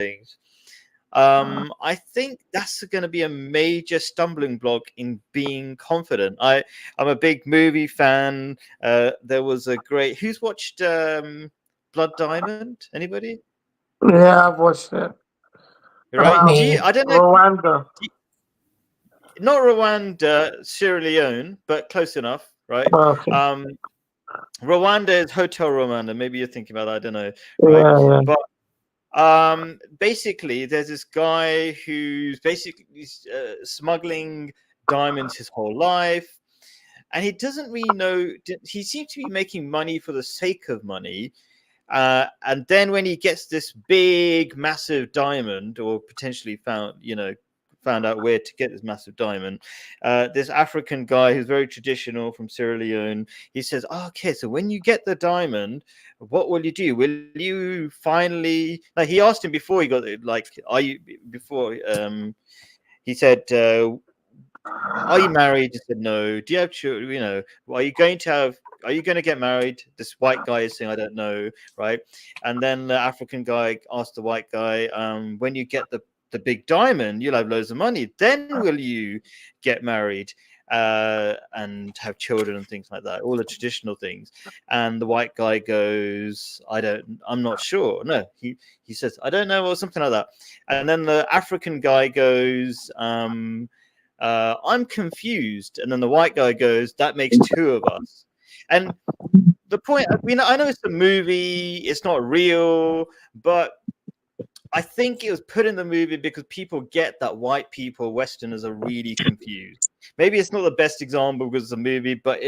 things. I think that's going to be a major stumbling block in being confident. I'm a big movie fan. There was a great. Who's watched Blood Diamond? Anybody? Yeah, I've watched it. Right? About Do you? Me. I don't know. Rwanda. Not Rwanda, Sierra Leone, but close enough, right? Okay. Um, Rwanda is Hotel Rwanda. Maybe you're thinking about that. I don't know, right? Yeah, yeah. But basically, there's this guy who's basically smuggling diamonds his whole life, and he doesn't really know. He seems to be making money for the sake of money. And then when he gets this big, massive diamond, or potentially found out where to get this massive diamond, this African guy who's very traditional from Sierra Leone, he says, oh, okay, so when you get the diamond, what will you do? Will you finally, like, he asked him before he got it, like, are you, before, he said, are you married? He said, no. Do you have children? Are you going to have, are you going to get married? This white guy is saying, I don't know. Right. And then the African guy asked the white guy, when you get the big diamond, you'll have loads of money. Then will you get married and have children and things like that? All the traditional things. And the white guy goes, I'm not sure. No, he says, I don't know, or something like that. And then the African guy goes, I'm confused. And then the white guy goes, that makes two of us. And the point, I know it's a movie, it's not real, but I think it was put in the movie because people get that white people, Westerners, are really confused. Maybe it's not the best example because it's a movie, but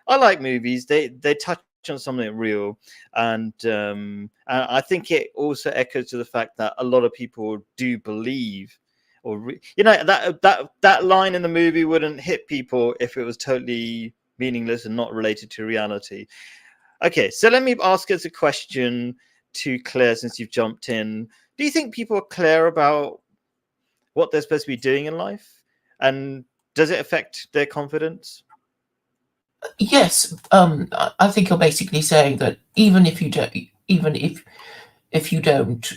I like movies. They touch on something real, and I think it also echoes to the fact that a lot of people do believe, or that line in the movie wouldn't hit people if it was totally meaningless and not related to reality. Okay, so let me ask us a question to Claire, since you've jumped in. Do you think people are clear about what they're supposed to be doing in life, and does it affect their confidence? Yes, I think you're basically saying that even if you don't, even if you don't,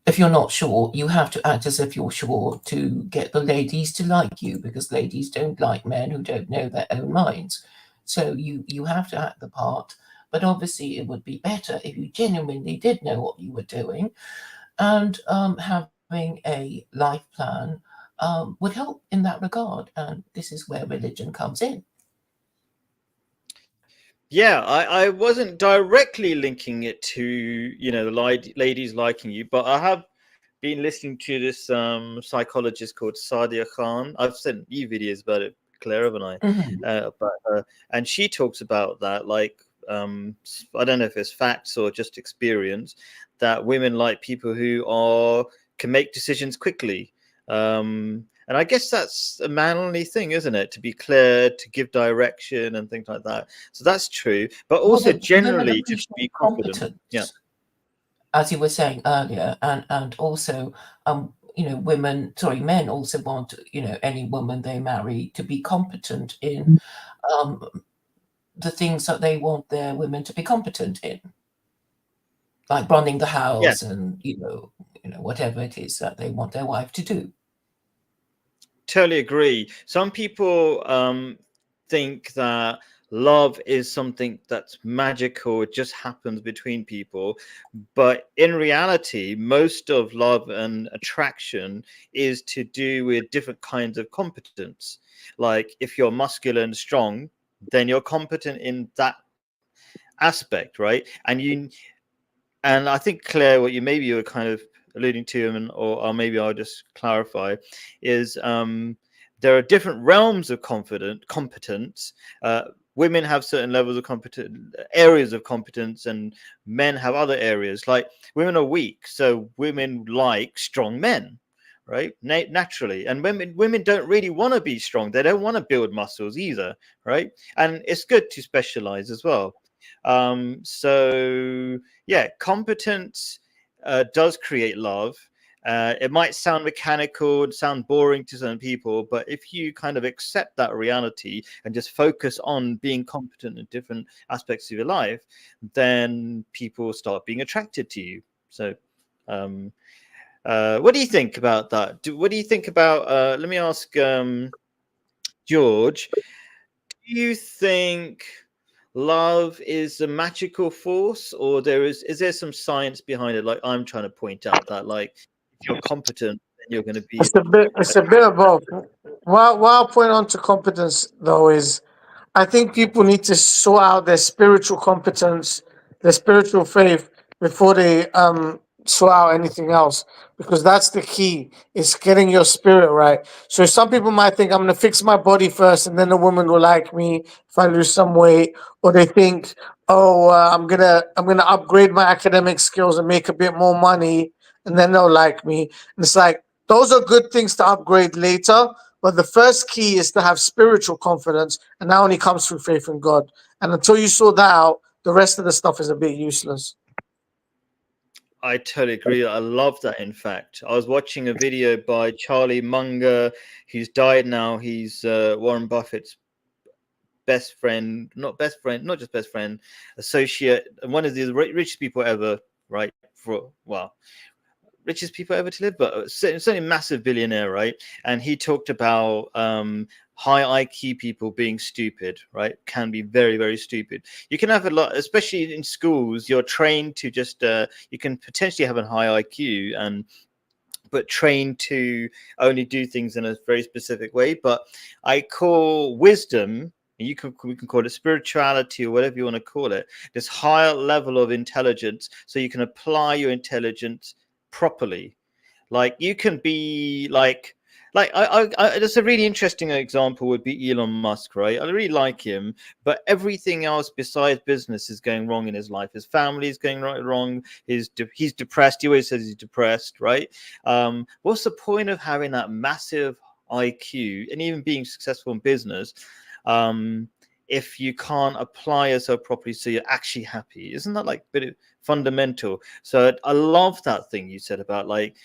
if you're not sure, you have to act as if you're sure to get the ladies to like you, because ladies don't like men who don't know their own minds. So you have to act the part. But obviously, it would be better if you genuinely did know what you were doing, and having a life plan would help in that regard. And this is where religion comes in. Yeah, I wasn't directly linking it to the ladies liking you, but I have been listening to this psychologist called Sadia Khan. I've sent you videos about it, Claire, haven't I? Mhm. About her, and she talks about that, like, I don't know if it's facts or just experience, that women like people who can make decisions quickly. And I guess that's a manly thing, isn't it? To be clear, to give direction and things like that. So that's true, but Well, also the women generally to appreciate be confident. Yeah. competence, as you were saying earlier, and also, men also want, any woman they marry to be competent in um, the things that they want their women to be competent in, like running the Yeah. house and whatever it is that they want their wife to do. Totally agree. Some people think that love is something that's magical, it just happens between people. But in reality, most of love and attraction is to do with different kinds of competence. Like, if you're muscular and strong, then you're competent in that aspect, right? And I think, Claire, what you were kind of alluding to, or maybe I'll just clarify, is there are different realms of competence. Women have certain levels of areas of competence, and men have other areas. Like, women are weak, so women like strong men, right? Naturally. And women don't really want to be strong. They don't want to build muscles either, right? And it's good to specialize as well. So yeah, competence does create love. It might sound mechanical, sound boring to some people, but if you kind of accept that reality and just focus on being competent in different aspects of your life, then people start being attracted to you. So, um, What do you think about that? What do you think about? Let me ask George. Do you think love is a magical force, or is there some science behind it? Like I'm trying to point out that like if you're competent, then you're going to be. It's a bit of both. What I'll point on to competence though is I think people need to sort out their spiritual competence, their spiritual faith before they sort out anything else, because that's the key. Is getting your spirit right. So some people might think I'm gonna fix my body first, and then the woman will like me if I lose some weight, or they think, oh, I'm gonna upgrade my academic skills and make a bit more money, and then they'll like me. And it's like those are good things to upgrade later. But the first key is to have spiritual confidence, and that only comes through faith in God. And until you sort that out, the rest of the stuff is a bit useless. I totally agree. I love that. In fact, I was watching a video by Charlie Munger, who's died now. He's Warren Buffett's best friend, not just best friend, associate, one of the richest people ever, right? Richest people ever to live, but certainly massive billionaire, right? And he talked about high IQ people being stupid, right? Can be very, very stupid. You can have a lot, especially in schools, you're trained to just, you can potentially have a high IQ but trained to only do things in a very specific way. But I call wisdom, we can call it spirituality or whatever you want to call it, this higher level of intelligence, so you can apply your intelligence properly. Like you can be like that's a really interesting example would be Elon Musk, right? I really like him, but everything else besides business is going wrong in his life. His family is going wrong. He's depressed. He always says he's depressed, right? What's the point of having that massive IQ and even being successful in business if you can't apply yourself properly so you're actually happy? Isn't that like a bit fundamental? So I love that thing you said about like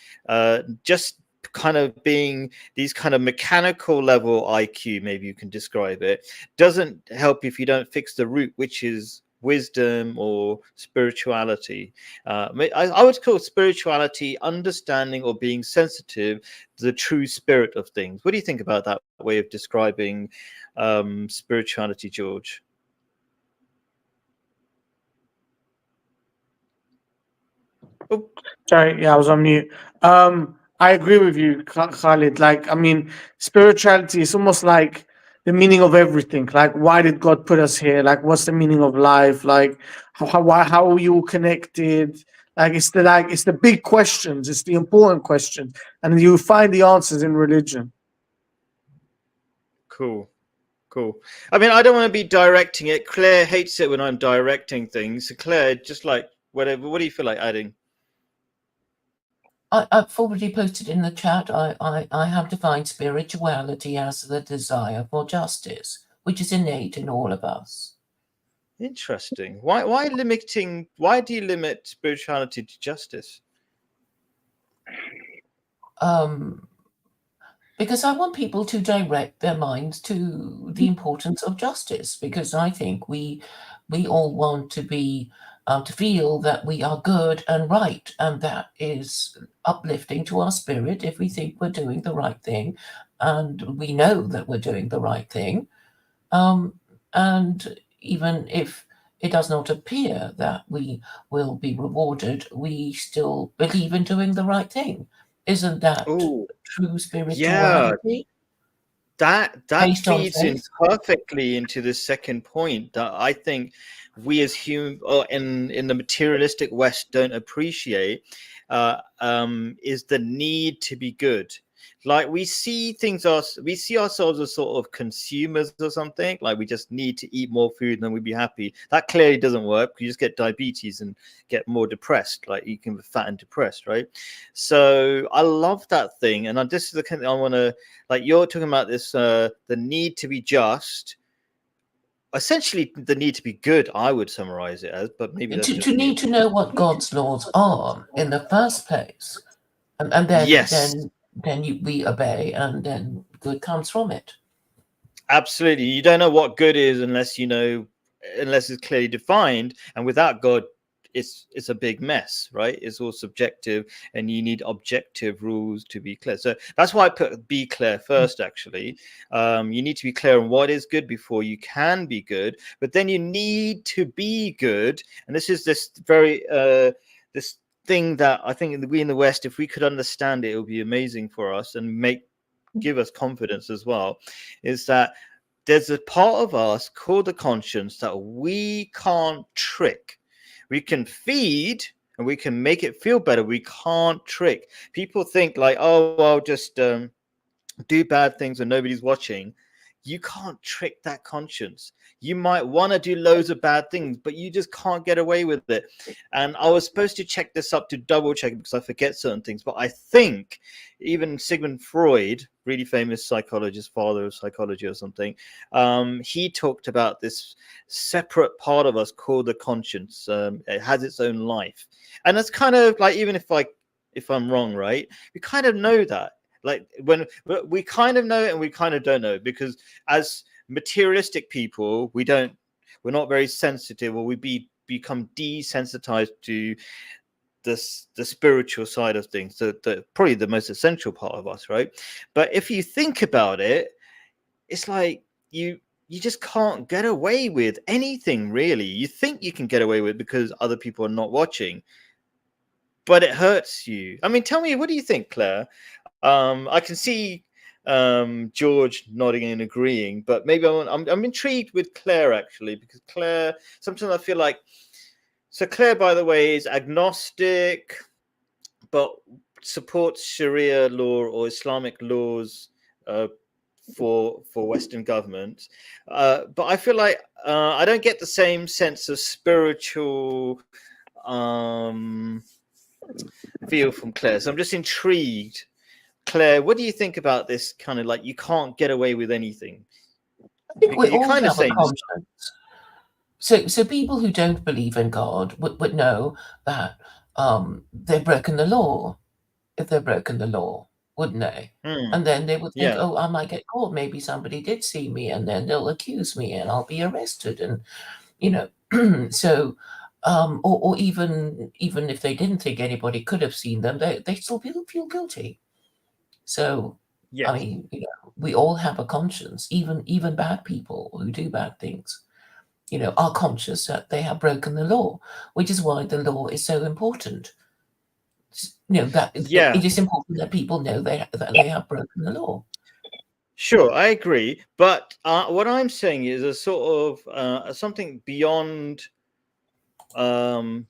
just kind of being these kind of mechanical level IQ, maybe you can describe it, doesn't help if you don't fix the root, which is wisdom or spirituality. I would call spirituality understanding or being sensitive to the true spirit of things. What do you think about that way of describing spirituality, George? Oh. Sorry, yeah, I was on mute. I agree with you, Khalid. Like, I mean, spirituality is almost like the meaning of everything. Like, why did God put us here? Like, what's the meaning of life? Like, how are you connected? Like, it's the big questions. It's the important questions, and you find the answers in religion. Cool. I mean, I don't want to be directing it. Claire hates it when I'm directing things. So Claire, just like whatever. What do you feel like adding? I've already posted in the chat. I have defined spirituality as the desire for justice, which is innate in all of us. Interesting. Why do you limit spirituality to justice? Because I want people to direct their minds to the importance of justice, because I think we all want to be to feel that we are good and right, and that is uplifting to our spirit if we think we're doing the right thing, and we know that we're doing the right thing. And even if it does not appear that we will be rewarded, we still believe in doing the right thing. Isn't that true spirituality? Yeah, that feeds in faith? perfectly into the second point that I think we as human or in the materialistic West don't appreciate is the need to be good. Like we see ourselves as sort of consumers or something. Like we just need to eat more food and then we'd be happy. That clearly doesn't work. You just get diabetes and get more depressed. Like you can be fat and depressed, right? So I love that thing, and this is the kind of thing I want to like. You're talking about this, the need to be just. Essentially, the need to be good. I would summarize it as, but maybe that's just to need to know what God's laws are in the first place, and then yes. we obey, and then good comes from it. Absolutely. You don't know what good is unless it's clearly defined. And without God, it's a big mess, right? It's all subjective, and you need objective rules to be clear. So that's why I put be clear first. Actually, you need to be clear on what is good before you can be good, but then you need to be good. And this is this very this thing that I think we in the West, if we could understand it, it would be amazing for us and give us confidence as well. Is that there's a part of us called the conscience that we can't trick. We can feed and we can make it feel better. We can't trick. People think like, oh, I'll just do bad things when nobody's watching. You can't trick that conscience. You might want to do loads of bad things, but you just can't get away with it. And I was supposed to check this up to double check because I forget certain things. But I think even Sigmund Freud, really famous psychologist, father of psychology or something, he talked about this separate part of us called the conscience. It has its own life. And that's kind of like, even if I'm wrong, right? We kind of know that. Like when we kind of know it and we kind of don't know, because as materialistic people, we're not very sensitive, or we become desensitized to the spiritual side of things, the probably the most essential part of us, right? But if you think about it, it's like you just can't get away with anything, really. You think you can get away with it because other people are not watching, but it hurts you. I mean, tell me, what do you think, Claire? I can see George nodding and agreeing, but maybe I'm intrigued with Claire, actually, because Claire, sometimes I feel like, so Claire, by the way, is agnostic, but supports Sharia law or Islamic laws for Western governments. But I feel like I don't get the same sense of spiritual feel from Claire. So I'm just intrigued. Claire, what do you think about this kind of like you can't get away with anything? I think we You're all kind of have a saying conscience. So people who don't believe in God would know that they've broken the law. If they've broken the law, wouldn't they? And then they would think, yeah, oh, I might get caught. Maybe somebody did see me, and then they'll accuse me, and I'll be arrested. And you know, so or even if they didn't think anybody could have seen them, they still feel guilty. So I yes, mean, we all have a conscience. Even bad people who do bad things, are conscious that they have broken the law, which is why the law is so important. That yeah. it is important that people know that they have broken the law. Sure, I agree. But what I'm saying is a sort of something beyond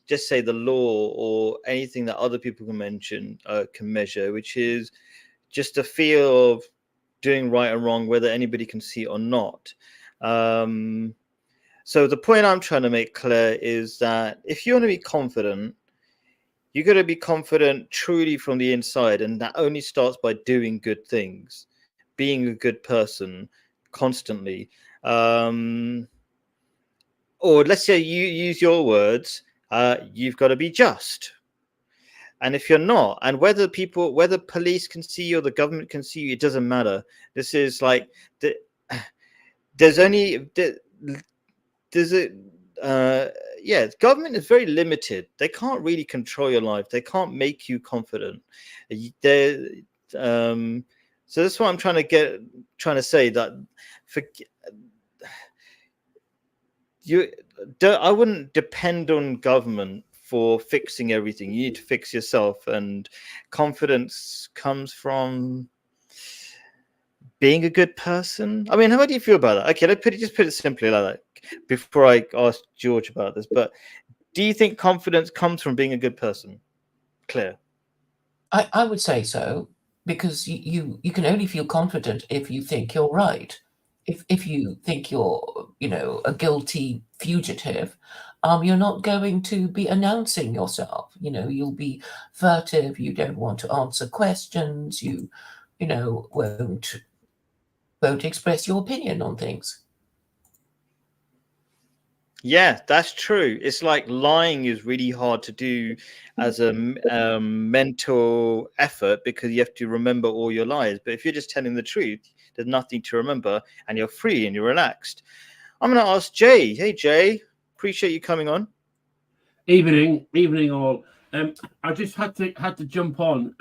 just say the law or anything that other people can measure, which is just a feel of doing right and wrong, whether anybody can see it or not. So the point I'm trying to make clear is that if you want to be confident, you got to be confident truly from the inside, and that only starts by doing good things, being a good person constantly. Or let's say you use your words, you've got to be just. And if you're not, and whether police can see you or the government can see you, it doesn't matter. This is like there's only there's a government is very limited. They can't really control your life. They can't make you confident. So that's what I'm trying to say, that for you, I wouldn't depend on government for fixing everything. You need to fix yourself, and confidence comes from being a good person. I mean, how do you feel about that? Okay, let's put it simply like that before I ask George about this. But do you think confidence comes from being a good person, Claire? I would say so, because you can only feel confident if you think you're right. If you think you're a guilty fugitive, you're not going to be announcing yourself. You'll be furtive. You don't want to answer questions. You won't express your opinion on things. Yeah, that's true. It's like lying is really hard to do as a mental effort, because you have to remember all your lies. But if you're just telling the truth, there's nothing to remember, and you're free and you're relaxed. I'm going to ask Jay. Hey, Jay, appreciate you coming on. Evening all. I just had to jump on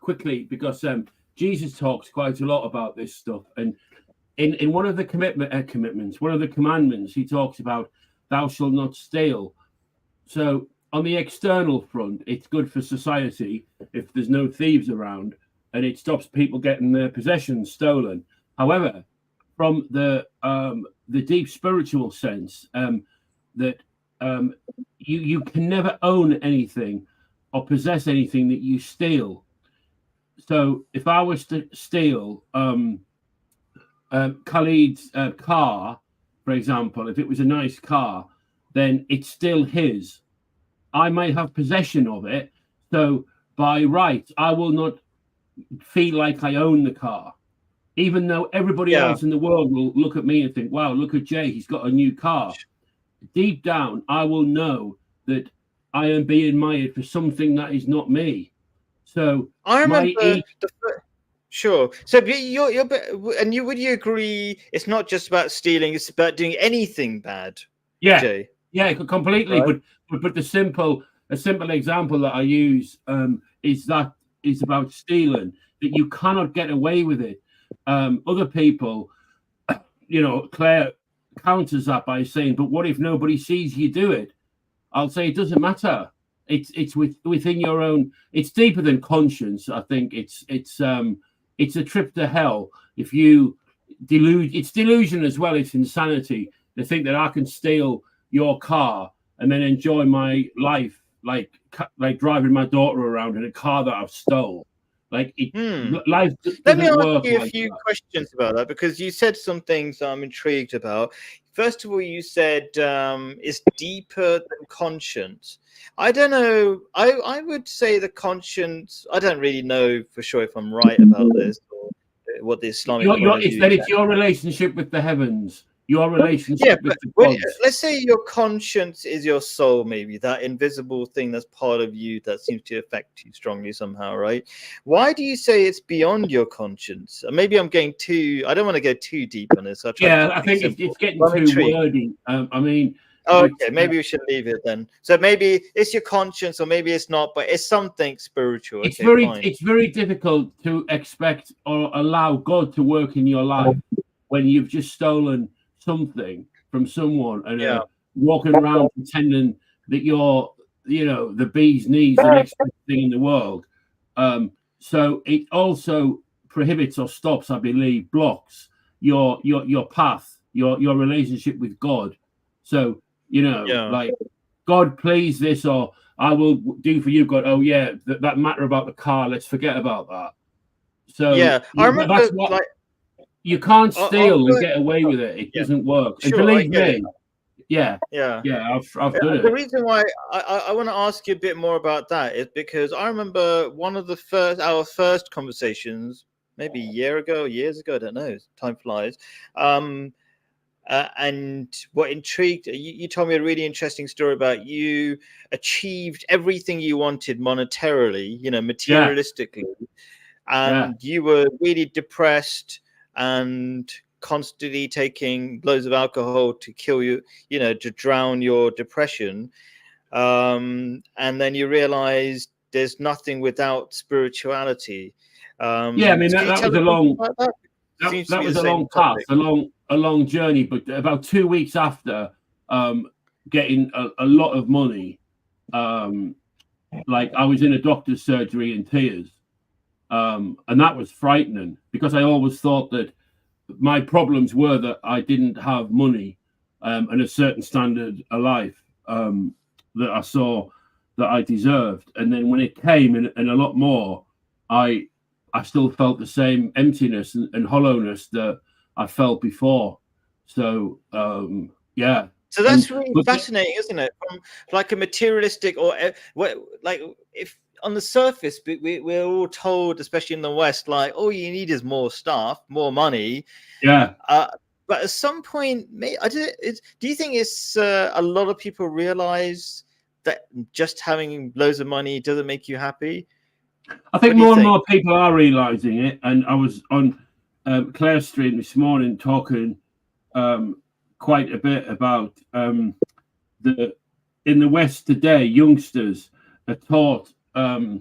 quickly because Jesus talks quite a lot about this stuff, and in one of the commitments, one of the commandments, he talks about thou shalt not steal. So on the external front, it's good for society if there's no thieves around, and it stops people getting their possessions stolen. However, from the deep spiritual sense, that you can never own anything or possess anything that you steal. So if I was to steal Khalid's car, for example, if it was a nice car, then it's still his. I might have possession of it, so by right, I will not feel like I own the car, even though everybody else in the world will look at me and think, wow, look at Jay, he's got a new car. Deep down, I will know that I am being mired for something that is not me. So I remember sure. So would you agree? It's not just about stealing; it's about doing anything bad. Yeah, Jay. Yeah, completely. Right. But a simple example that I use is about stealing. That you cannot get away with it. Other people, Claire counters that by saying, "But what if nobody sees you do it?" I'll say it doesn't matter. It's within your own. It's deeper than conscience. I think it's a trip to hell if you delude. It's delusion as well. It's insanity to think that I can steal your car and then enjoy my life like driving my daughter around in a car that I've stole. Like life doesn't Let me work ask you a like few that. questions about that, because you said some things I'm intrigued about. First of all, you said it's deeper than conscience. I don't know. I would say the conscience. I don't really know for sure if I'm right about this or what the Islamic point of view is. It's your relationship with the heavens. Your relationship with the gods. Let's say your conscience is your soul, maybe that invisible thing that's part of you that seems to affect you strongly somehow, right? Why do you say it's beyond your conscience? Maybe I'm getting I don't want to go too deep on this. I think it's getting too wordy. I mean, okay, maybe we should leave it then. So maybe it's your conscience, or maybe it's not, but it's something spiritual. It's very difficult to expect or allow God to work in your life when you've just stolen something from someone and walking around pretending that you're the bee's knees, the next thing in the world. So it also prohibits or stops, I believe, blocks your path, your relationship with God. So like, God, please this, or I will do for you, God. Oh yeah, that matter about the car, let's forget about that. So I remember that's what you can't steal and get away with it. It doesn't work. Sure, and believe me, I've done it. The reason why I want to ask you a bit more about that is because I remember one of our first conversations, maybe years ago, I don't know. Time flies. And what intrigued you told me a really interesting story about you achieved everything you wanted monetarily, materialistically, and you were really depressed and constantly taking loads of alcohol to kill you, to drown your depression. And then you realized there's nothing without spirituality. I mean, that was a long that was a long path, a long journey. But about 2 weeks after getting a lot of money, like I was in a doctor's surgery in tears. And that was frightening, because I always thought that my problems were that I didn't have money and a certain standard of life that I saw that I deserved. And then when it came and a lot more, I still felt the same emptiness and hollowness that I felt before. So, So that's really fascinating, isn't it? From like a materialistic or like if on the surface, we're all told, especially in the West, like all you need is more stuff, more money. Yeah. But at some point, do you think it's a lot of people realize that just having loads of money doesn't make you happy? I think more and more people are realizing it. And I was on Claire's stream this morning talking quite a bit about the in the West today, youngsters are taught to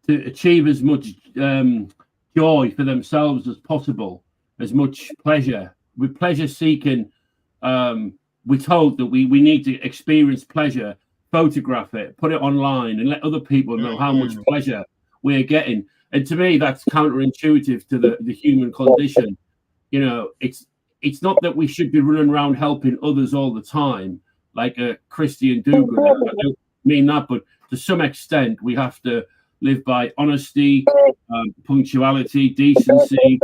achieve as much joy for themselves as possible, as much pleasure. With pleasure seeking, we're told that we need to experience pleasure, photograph it, put it online, and let other people know how much pleasure we're getting. And to me, that's counterintuitive to the human condition. You know, it's not that we should be running around helping others all the time, like a Christian do-gooder. I don't mean that, but to some extent, we have to live by honesty, punctuality, decency,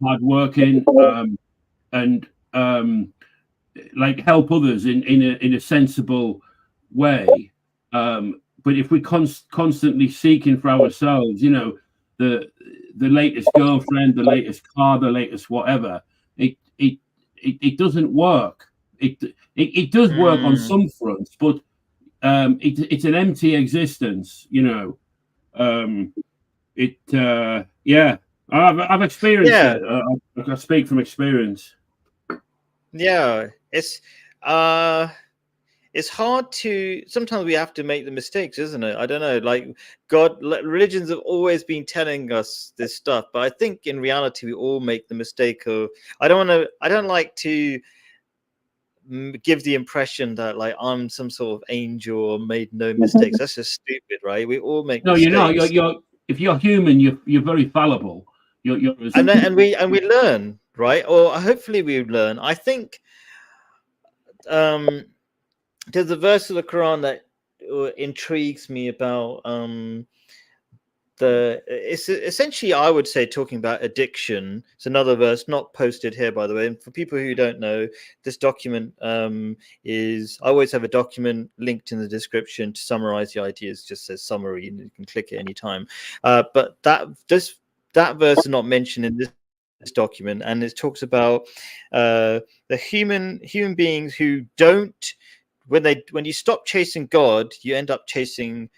hard working, and like help others in a sensible way. But if we're constantly seeking for ourselves, you know, the latest girlfriend, the latest car, the latest whatever, it doesn't work. It does work on some fronts, but it's an empty existence, you know. Yeah, I've experienced it. I speak from experience. Yeah, it's hard to, sometimes we have to make the mistakes, isn't it? I don't know, like religions have always been telling us this stuff, but I think in reality we all make the mistake of, I don't like to give the impression that like I'm some sort of angel or made no mistakes. That's just stupid, right? We all make mistakes. No, you're if you're human, you're very fallible. And we learn, right? Or hopefully we learn. I think there's a verse of the Quran that intrigues me about it's essentially, I would say, talking about addiction. It's another verse not posted here, by the way. And for people who don't know, this document is, I always have a document linked in the description to summarize the ideas. It just says summary, and you can click it anytime. But that verse is not mentioned in this document, and it talks about the human beings who don't, when you stop chasing God, you end up chasing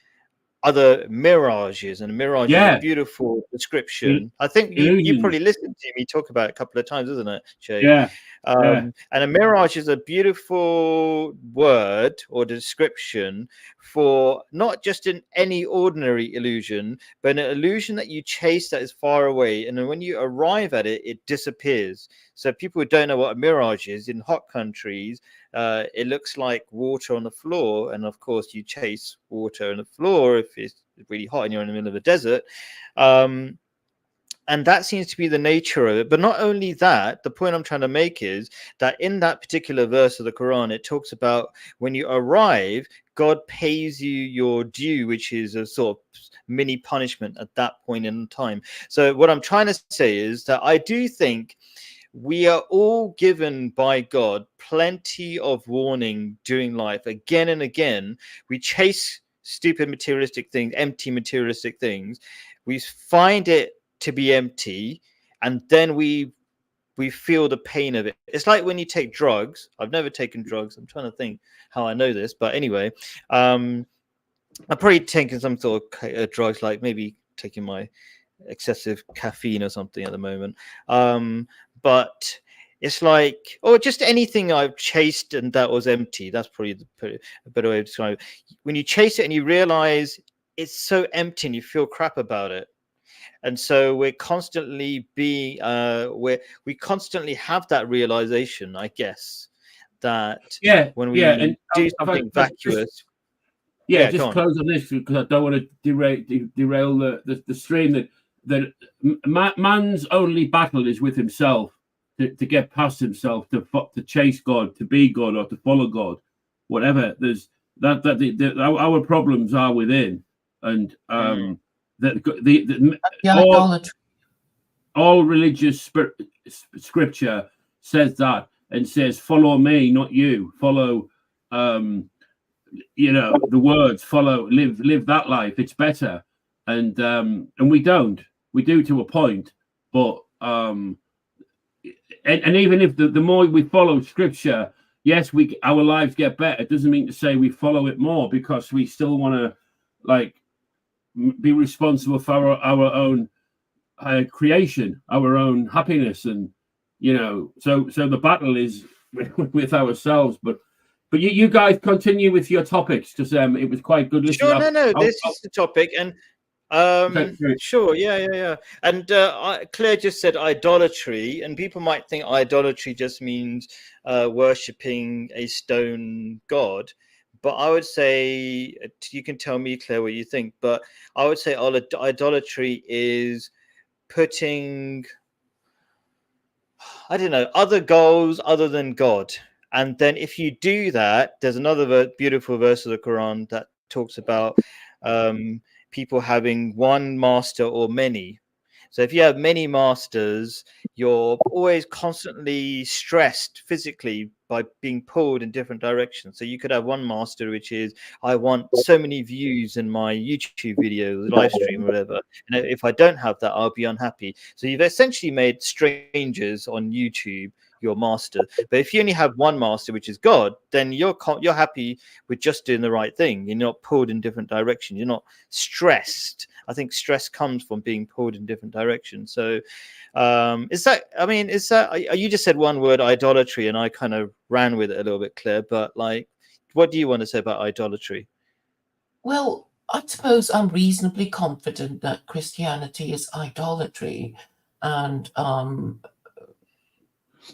other mirages, and mirage is a beautiful description. I think you probably listened to me talk about it a couple of times, isn't it, Shay? And a mirage is a beautiful word or description for not just any ordinary illusion, but an illusion that you chase that is far away, and then when you arrive at it, it disappears. So people who don't know what a mirage is, in hot countries, it looks like water on the floor, and of course you chase water on the floor if it's really hot and you're in the middle of a desert. And that seems to be the nature of it. But not only that, the point I'm trying to make is that in that particular verse of the Quran, it talks about when you arrive, God pays you your due, which is a sort of mini punishment at that point in time. So what I'm trying to say is that I do think we are all given by God plenty of warning during life. Again and again, we chase stupid materialistic things, empty materialistic things. We find it to be empty, and then we feel the pain of it. It's like when you take drugs. I've never taken drugs. I'm trying to think how I know this, but anyway, I've probably taken some sort of drugs, like maybe taking my excessive caffeine or something at the moment. But it's like, or just anything I've chased and that was empty. That's probably a better way of describing it. When you chase it and you realize it's so empty and you feel crap about it. And so we're constantly we constantly have that realization, I guess, that when we do something vacuous. Just close on this, because I don't want to derail the stream. That man's only battle is with himself, to get past himself, to chase God, to be God, or to follow God, whatever. There's our problems are within, and all religious scripture says that, and says, follow me, not you. Follow the words, follow, live that life. It's better. And we don't. We do to a point, but and even if the more we follow scripture, yes, our lives get better. It doesn't mean to say we follow it more, because we still want to be responsible for our own creation, our own happiness, and so the battle is with ourselves. But But you guys continue with your topics because it was quite good listening. Sure, no, this is the topic, and Okay. sure, yeah. And Claire just said idolatry, and people might think idolatry just means worshipping a stone god. But I would say, you can tell me, Claire, what you think. But I would say idolatry is putting, I don't know, other goals other than God. And then if you do that, there's another beautiful verse of the Quran that talks about people having one master or many. So if you have many masters, you're always constantly stressed physically by being pulled in different directions. So you could have one master, which is, I want so many views in my YouTube video, live stream, or whatever. And if I don't have that, I'll be unhappy. So you've essentially made strangers on YouTube your master. But if you only have one master, which is God, then you're happy with just doing the right thing. You're not pulled in different directions. You're not stressed. I think stress comes from being pulled in different directions. So you just said one word, idolatry, and I kind of ran with it a little bit, Claire, but like, what do you want to say about idolatry? Well, I suppose I'm reasonably confident that Christianity is idolatry, and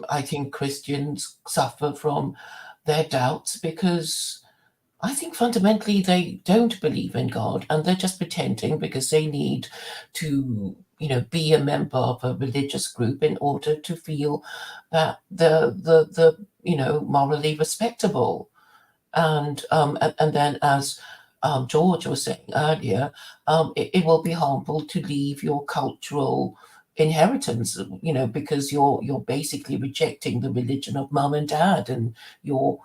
I think Christians suffer from their doubts because I think fundamentally they don't believe in God, and they're just pretending because they need to, be a member of a religious group in order to feel that the morally respectable. And then, as George was saying earlier, it will be harmful to leave your cultural inheritance, because you're basically rejecting the religion of mum and dad and your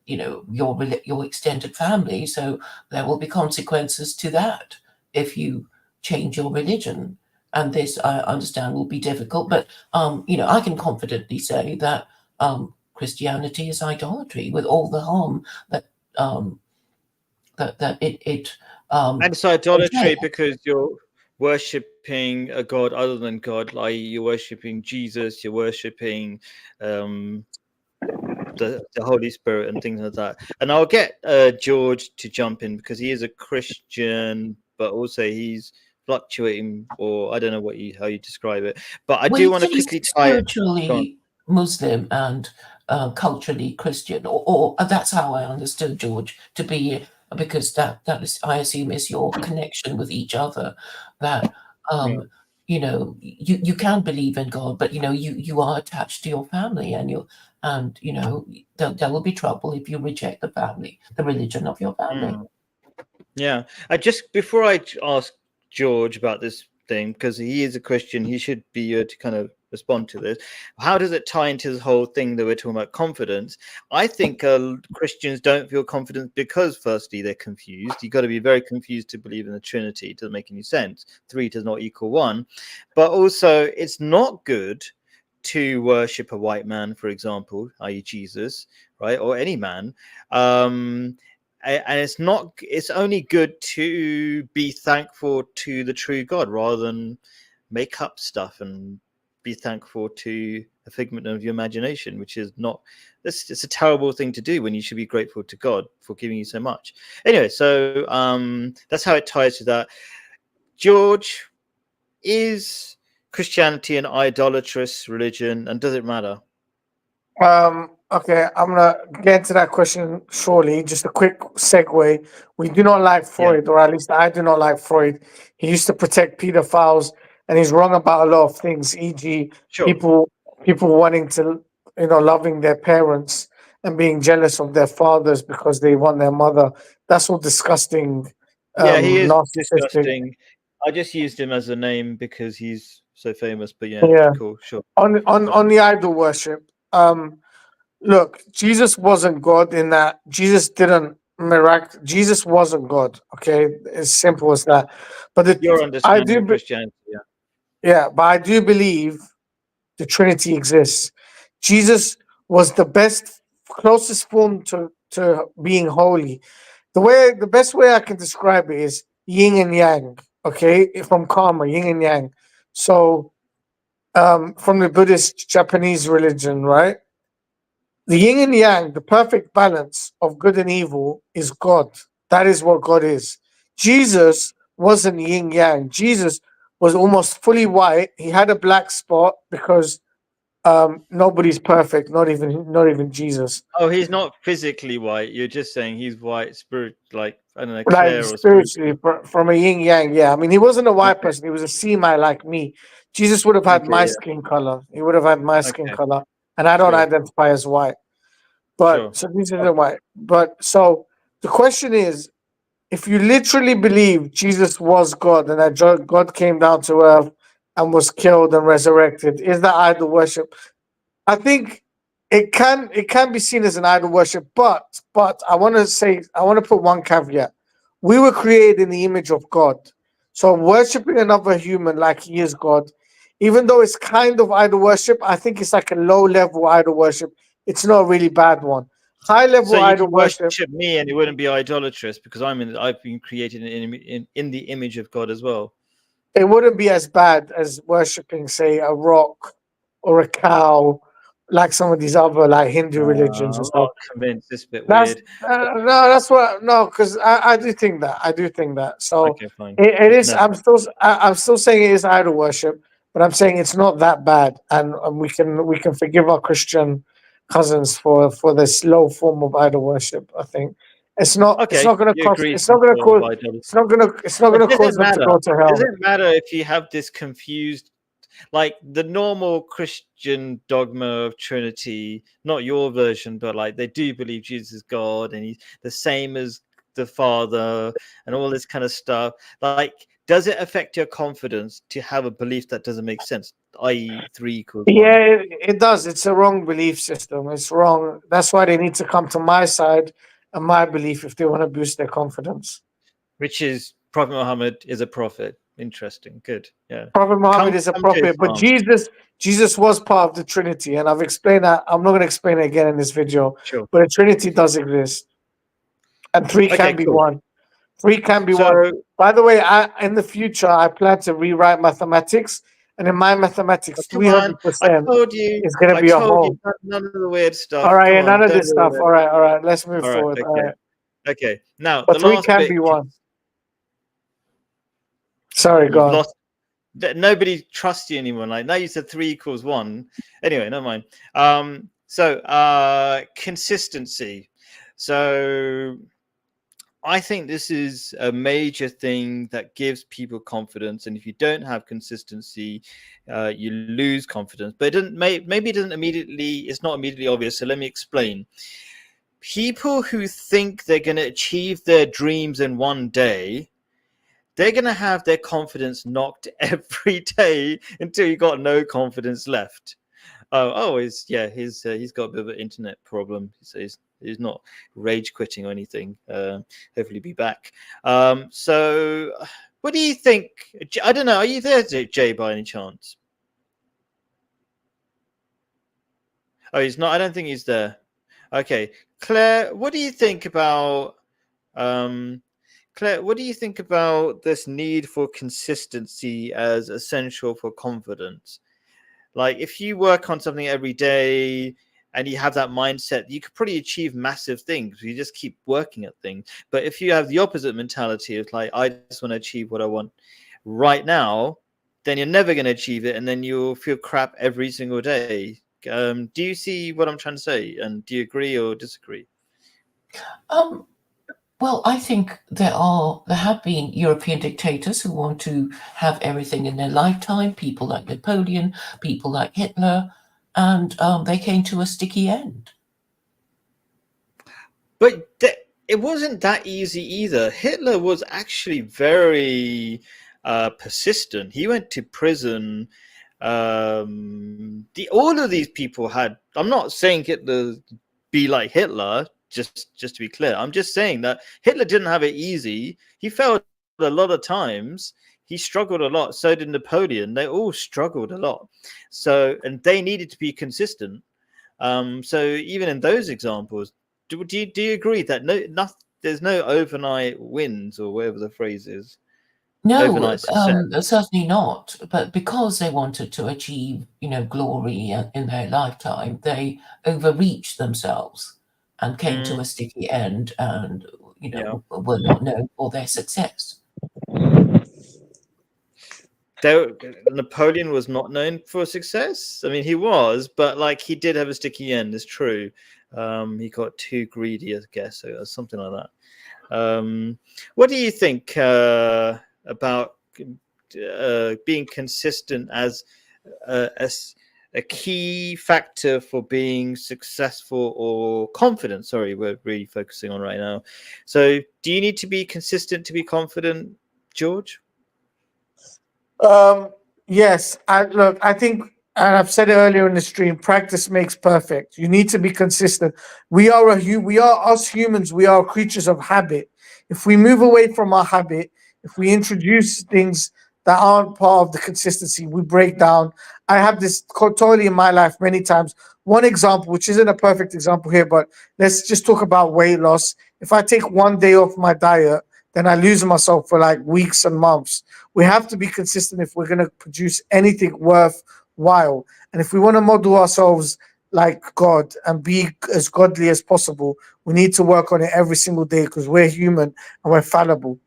your extended family. So there will be consequences to that if you change your religion. And this, I understand, will be difficult, but I can confidently say that Christianity is idolatry with all the harm that it And it's idolatry because you're worshipping a god other than God, like you're worshipping Jesus, you're worshipping the Holy Spirit and things like that. And I'll get George to jump in because he is a Christian, but also he's fluctuating, or I don't know how you describe it. But I do want to quickly tie it. Spiritually Muslim and culturally Christian, or that's how I understood George to be, because that is, I assume, is your connection with each other. That you can believe in God, but you are attached to your family, and there will be trouble if you reject the religion of your family. Yeah, before I ask George about this thing, because he is a Christian, he should be able to kind of respond to this. How does it tie into this whole thing that we're talking about, confidence? I think Christians don't feel confident because, firstly, they're confused. You've got to be very confused to believe in the Trinity. It doesn't make any sense. 3 does not equal 1. But also, it's not good to worship a white man, for example, i.e. Jesus, right, or any man. And it's only good to be thankful to the true God rather than make up stuff and be thankful to a figment of your imagination, which is not, it's a terrible thing to do when you should be grateful to God for giving you so much. Anyway, so that's how it ties to that. George, is Christianity an idolatrous religion, and does it matter? Okay, I'm gonna get to that question shortly. Just a quick segue. We do not like Freud, or at least I do not like Freud. He used to protect pedophiles, and he's wrong about a lot of things, e.g., people wanting to, loving their parents and being jealous of their fathers because they want their mother. That's all disgusting. Yeah, he is narcissistic. disgusting. I just used him as a name because he's so famous. But Yeah. cool, sure. On the idol worship. Look, Jesus wasn't God in that Jesus didn't Jesus wasn't God. Okay, as simple as that. But Your understanding of Christianity, but I do believe the Trinity exists. Jesus was the closest form to being holy. The best way I can describe it is yin and yang. Okay, from karma, yin and yang. So, from the Buddhist Japanese religion, right? The yin and yang, the perfect balance of good and evil, is God. That is what God is. Jesus wasn't yin yang. Jesus was almost fully white. He had a black spot because nobody's perfect, not even Jesus. Oh, he's not physically white. You're just saying he's white, spirit, like I don't know, Like Claire or spirit. spiritually, from a yin yang, yeah. I mean, he wasn't a white Okay, person. He was a semi like me. Jesus would have had okay, my yeah, skin color. He would have had my skin okay, color, and I don't sure, identify as white. But sure. so this Okay. isn't white. But so the question is, if you literally believe Jesus was God and that God came down to earth and was killed and resurrected, is that idol worship? I think it can be seen as an idol worship, but I want to put one caveat. We were created in the image of God. So worshiping another human like he is God, even though it's kind of idol worship, I think it's like a low level idol worship. It's not a really bad one. High So level you idol can worship, worship me, and it wouldn't be idolatrous because I've been created in the image of God as well. it wouldn't be as bad as worshiping, say, a rock or a cow, like some of these other like Hindu religions and I'm stuff. not convinced. It's a bit That's weird. no, that's what no, because I do think that So Okay, fine. it is. No. I'm still saying it is idol worship, but I'm saying it's not that bad, and we can forgive our Christian cousins for this low form of idol worship. I think it's Okay, not going to you cost agree it's some not going to form cause of idolatry. it's not It going to cause doesn't them to matter. go to It hell. doesn't matter if you have this confused, like the normal Christian dogma of Trinity, not your version, but like they do believe Jesus is God and he's the same as the Father and all this kind of stuff. Like, does it affect your confidence to have a belief that doesn't make sense, i.e., 3 = 1? Yeah, it does. It's a wrong belief system. It's wrong. That's why they need to come to my side and my belief if they want to boost their confidence. Which is Prophet Muhammad is a prophet. Interesting. Good. Yeah. Prophet Muhammad is a Come to prophet, but Islam. Jesus was part of the Trinity, and I've explained that. I'm not going to explain it again in this video, Sure. but a Trinity does exist, and three Okay, can be cool. one. Three can be one. So By the way, in the future, I plan to rewrite mathematics, and in my mathematics, come on. 300% is going to I be a told you whole. none of the weird All stuff. right, Come yeah, on, none of don't this stuff. ruin it. All right, let's move All right, forward. All okay. right, Okay. Now but the three last can bit be one. Sorry, go you've on. lost. Nobody trusts you anymore. Like now you said 3 = 1. Anyway, never mind. Consistency. So I think this is a major thing that gives people confidence, and if you don't have consistency, you lose confidence. But it doesn't. Maybe it doesn't immediately. It's not immediately obvious. So let me explain. People who think they're going to achieve their dreams in one day, they're going to have their confidence knocked every day until you got no confidence left. He's got a bit of an internet problem. So he's not rage quitting or anything. Hopefully, be back. So, what do you think? I don't know. Are you there, Jay, by any chance? Oh, he's not. I don't think he's there. Okay, Claire, what do you think about? Claire, what do you think about this need for consistency as essential for confidence? Like if you work on something every day and you have that mindset, you could probably achieve massive things. You just keep working at things. But if you have the opposite mentality of like, I just want to achieve what I want right now, then you're never going to achieve it. And then you'll feel crap every single day. Do you see what I'm trying to say? And do you agree or disagree? Well, I think there have been European dictators who want to have everything in their lifetime. People like Napoleon, people like Hitler, and they came to a sticky end. But it wasn't that easy either. Hitler was actually very persistent. He went to prison. All of these people had. I'm not saying Hitler be like Hitler. Just to be clear, I'm just saying that Hitler didn't have it easy. He failed a lot of times. He struggled a lot. So did Napoleon. They all struggled a lot. So and they needed to be consistent. So even in those examples, do you agree that there's no overnight wins or whatever the phrase is? No, overnight success. certainly not. But because they wanted to achieve, glory in their lifetime, they overreached themselves and came to Mm, a sticky end, and yeah. were not known for their success. Napoleon was not known for success. I mean, he was, but like he did have a sticky end. It's true. He got too greedy, I guess, or something like that. What do you think about being consistent as a key factor for being successful or confident? Sorry, we're really focusing on right now. So, do you need to be consistent to be confident, George? Yes, I think, and I've said it earlier in the stream, practice makes perfect. You need to be consistent. We are us humans. We are creatures of habit. If we move away from our habit, if we introduce things that aren't part of the consistency, we break down. I have this totally in my life many times. One example, which isn't a perfect example here, but let's just talk about weight loss. If I take one day off my diet, then I lose myself for like weeks and months. We have to be consistent if we're going to produce anything worthwhile. And if we want to model ourselves like God and be as godly as possible, we need to work on it every single day because we're human and we're fallible.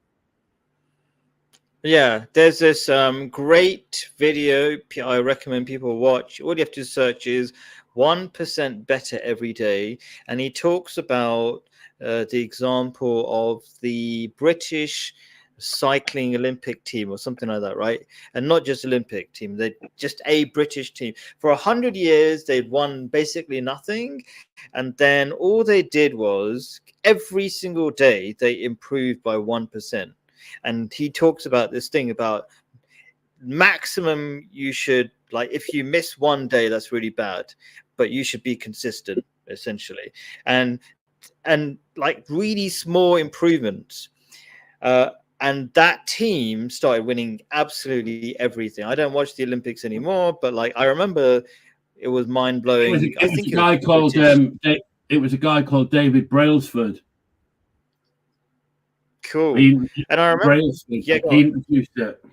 Yeah, there's this great video I recommend people watch. All you have to search is 1% better every day. And he talks about the example of the British cycling Olympic team or something like that, right? And not just Olympic team, they just a British team. For 100 years, they'd won basically nothing. And then all they did was every single day, they improved by 1%. And he talks about this thing about maximum you should, like, if you miss one day, that's really bad, but you should be consistent essentially. And like really small improvements, and that team started winning absolutely everything. I don't watch the Olympics anymore, but like I remember it was mind-blowing. It was a guy called David Brailsford. Cool. And I remember, yeah, he introduced it.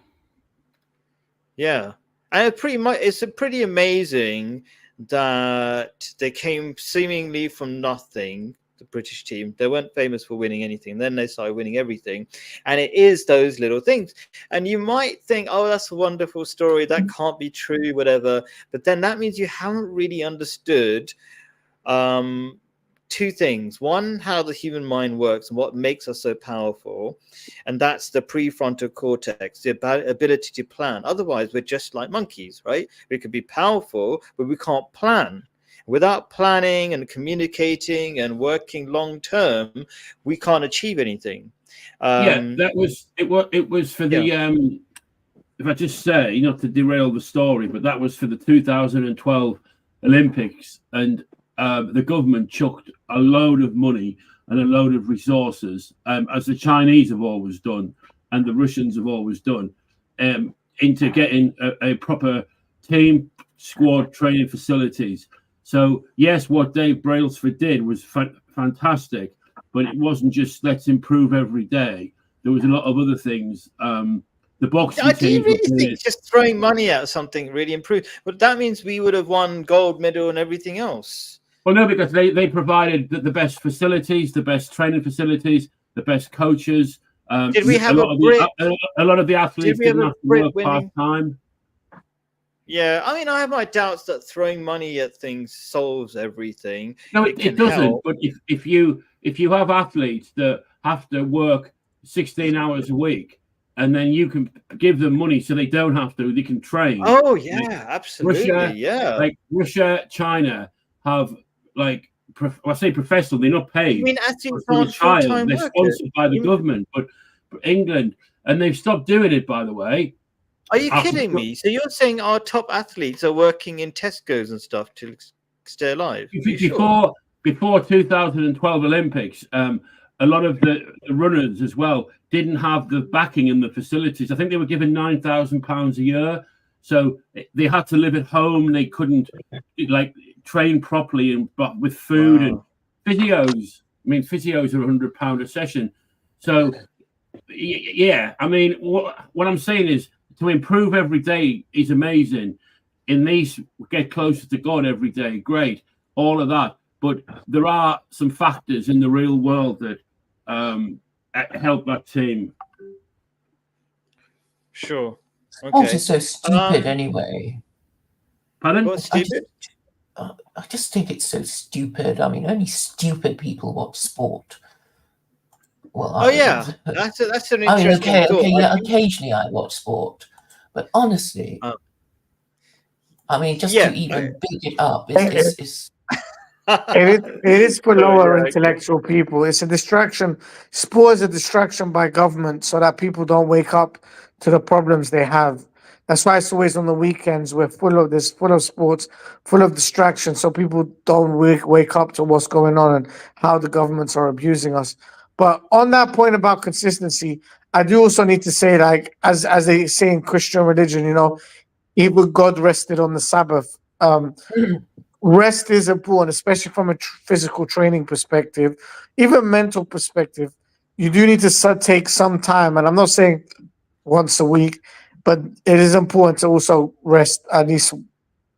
Yeah, and it's pretty amazing that they came seemingly from nothing. The British team, they weren't famous for winning anything. Then they started winning everything, and it is those little things. And you might think, oh, that's a wonderful story. That can't be true, whatever. But then that means you haven't really understood two things. One, how the human mind works and what makes us so powerful. And that's the prefrontal cortex, the ability to plan. Otherwise, we're just like monkeys, right? We could be powerful, but we can't plan. Without planning and communicating and working long term, we can't achieve anything. That was it. It was for the if I just say, not to derail the story, but that was for the 2012 Olympics, and the government chucked a load of money and a load of resources, as the Chinese have always done and the Russians have always done, into getting a proper team squad training facilities. So, yes, what Dave Brailsford did was fantastic, but it wasn't just let's improve every day. There was a lot of other things. The boxing teams. Do you really think just throwing money at something really improved? But that means we would have won gold medal and everything else. Well, no, because they provided the best facilities, the best training facilities, the best coaches. Did we have a lot of the athletes didn't have to work part-time. Yeah, I mean, I have my doubts that throwing money at things solves everything. No, it doesn't. Help. But if you have athletes that have to work 16 hours a week, and then you can give them money so they don't have to, they can train. Oh yeah, absolutely. Russia, China have I say professional, they're not paid. I mean, athletes aren't full-time they're sponsored by the government, but England, and they've stopped doing it, by the way. Are you kidding me? So you're saying our top athletes are working in Tesco's and stuff to stay alive? Before 2012 Olympics, a lot of the runners as well didn't have the backing and the facilities. I think they were given £9,000 a year, so they had to live at home. They couldn't train properly and but with food and physios. I mean, physios are £100 a session. So Yeah, I mean, what I'm saying is to improve every day is amazing. In these, get closer to God every day, great, all of that. But there are some factors in the real world that help that team. Sure. Sports Okay. is so stupid anyway. Pardon? What's stupid? I just think it's so stupid. I mean, only stupid people watch sport. Well, Oh yeah, that's an I mean, interesting thought. okay, yeah. Occasionally, I watch sport, but honestly, I mean, just to even big it up is It is for Oh, lower yeah, okay. intellectual people. It's a distraction. Sport is a distraction by government so that people don't wake up to the problems they have. That's why it's always on the weekends. We're full of sports, full of distractions, so people don't wake up to what's going on and how the governments are abusing us. But on that point about consistency, I do also need to say, like as they say in Christian religion, even God rested on the Sabbath. Rest is important, especially from a physical training perspective, even mental perspective. You do need to take some time, and I'm not saying once a week, but it is important to also rest at least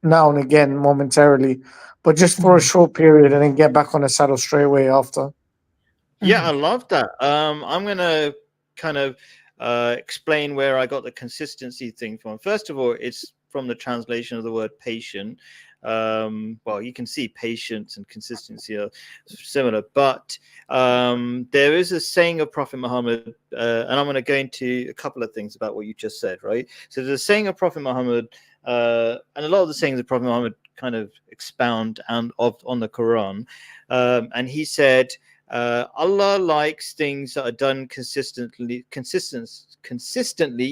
now and again, momentarily, but just for a short period, and then get back on the saddle straight away after. Yeah, I love that. I'm gonna kind of explain where I got the consistency thing from. First of all, it's from the translation of the word patient. Well, you can see patience and consistency are similar, but there is a saying of Prophet Muhammad, and I'm going to go into a couple of things about what you just said, right? So there's a saying of Prophet Muhammad, and a lot of the sayings of Prophet Muhammad kind of expound on the Quran, and he said, Allah likes things that are done consistently,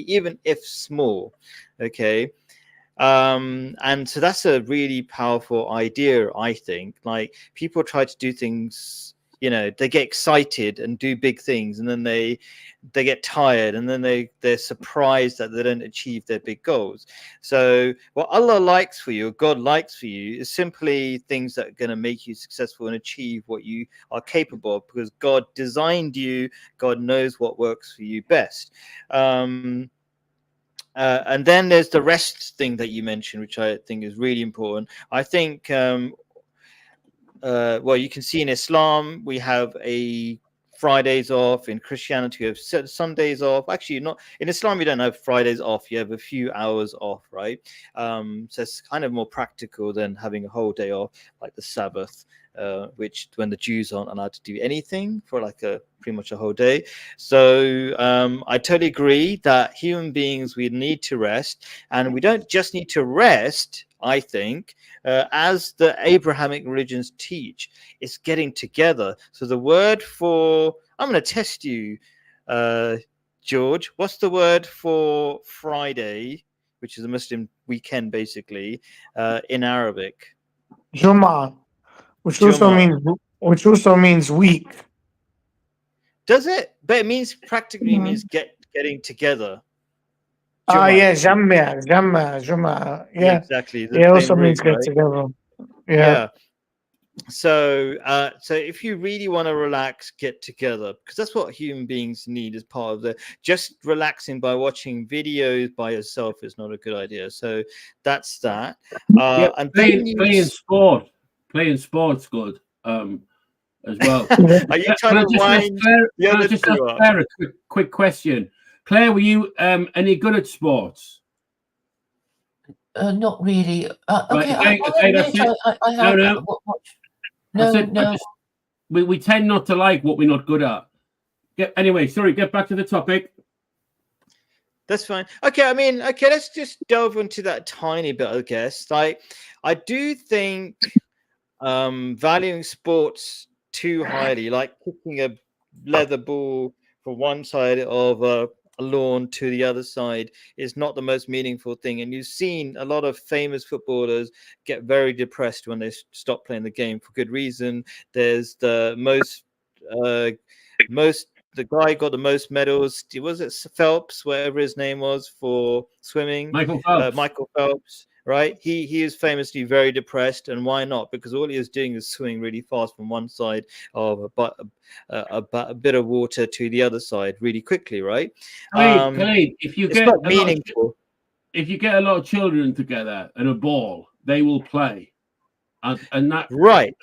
even if small. Okay. And so that's a really powerful idea, I think. Like, people try to do things, they get excited and do big things, and then they get tired, and then they're surprised that they don't achieve their big goals. So what Allah likes for you, or God likes for you, is simply things that are going to make you successful and achieve what you are capable of, because God designed you. God knows what works for you best. And then there's the rest thing that you mentioned, which I think is really important. I think, well, you can see in Islam, we have Fridays off. In Christianity, we have Sundays off. Actually, not in Islam, you don't have Fridays off. You have a few hours off, right? So it's kind of more practical than having a whole day off, like the Sabbath, which when the Jews aren't allowed to do anything for like pretty much a whole day. So I totally agree that human beings, we need to rest, and we don't just need to rest. I think, as the Abrahamic religions teach, it's getting together. So the word for, I'm going to test you, George. What's the word for Friday, which is a Muslim weekend, basically, in Arabic? Juma, which also Juma. means week. Does it? But it means practically means getting together. Yeah, Juma. Yeah, Yeah, exactly. The it same also means root, get right? together. Yeah. So if you really want to relax, get together, because that's what human beings need as part of just relaxing by watching videos by yourself is not a good idea. So that's that. And then playing sport's good. As well. Are you trying to wind the other two up? Claire a quick question. Claire, were you any good at sports? Not really. Okay, okay, that's it. I have. No. We tend not to like what we're not good at. Anyway, sorry, get back to the topic. That's fine. Okay, I mean, let's just delve into that tiny bit, I guess. Like, I do think valuing sports too highly, like kicking a leather ball from one side of a lawn to the other side, is not the most meaningful thing. And you've seen a lot of famous footballers get very depressed when they stop playing the game for good reason. There's the the guy got the most medals. Was it Phelps, whatever his name was, for swimming? Michael Phelps. Michael Phelps. right? He is famously very depressed, and why not? Because all he is doing is swing really fast from one side of a bit of water to the other side really quickly, right? Khalid, if you It's get not meaningful. if you get a lot of children together and a ball, they will play, and that Right.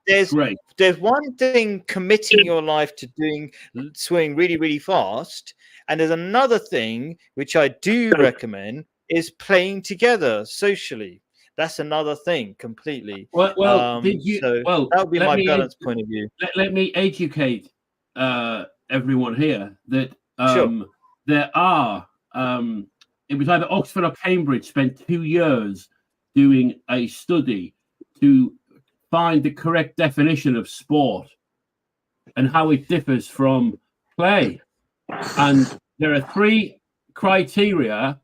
that's great. There's one thing committing your life to doing swimming really, really fast, and there's another thing which I do recommend is playing together socially. That's another thing completely. Well, did you? So well, that would be my balanced point of view. Let me educate everyone here that Sure. there are. It was either Oxford or Cambridge spent 2 years doing a study to find the correct definition of sport and how it differs from play. And there are 3 criteria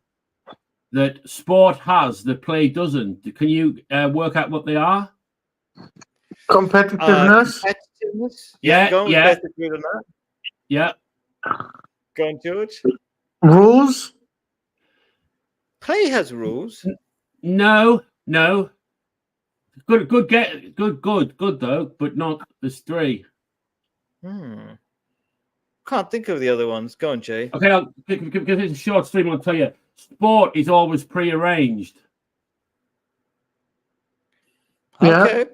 that sport has that play doesn't. Can you work out what they are? Competitiveness. Yeah, go on, yeah. that. Yeah. Go on, George. Rules. Play has rules. No. Good though, but not. There's 3. Can't think of the other ones. Go on, Jay. Okay, I'll give it a short stream. I'll tell you. Sport is always pre-arranged. Yeah. Okay.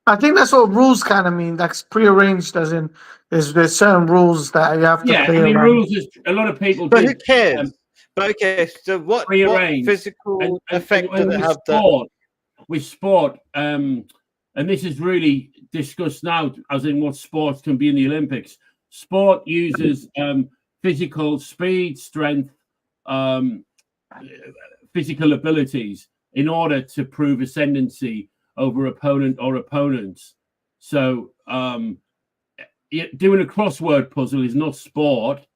I think that's what rules kind of mean. That's pre-arranged, as in there's certain rules that you have to play. I mean, around. Rules is a lot of people. But who cares? But okay, so what physical effect does it have? With sport, and this is really discussed now, as in what sports can be in the Olympics. Sport uses physical speed, strength, physical abilities in order to prove ascendancy over opponent or opponents. So doing a crossword puzzle is not sport,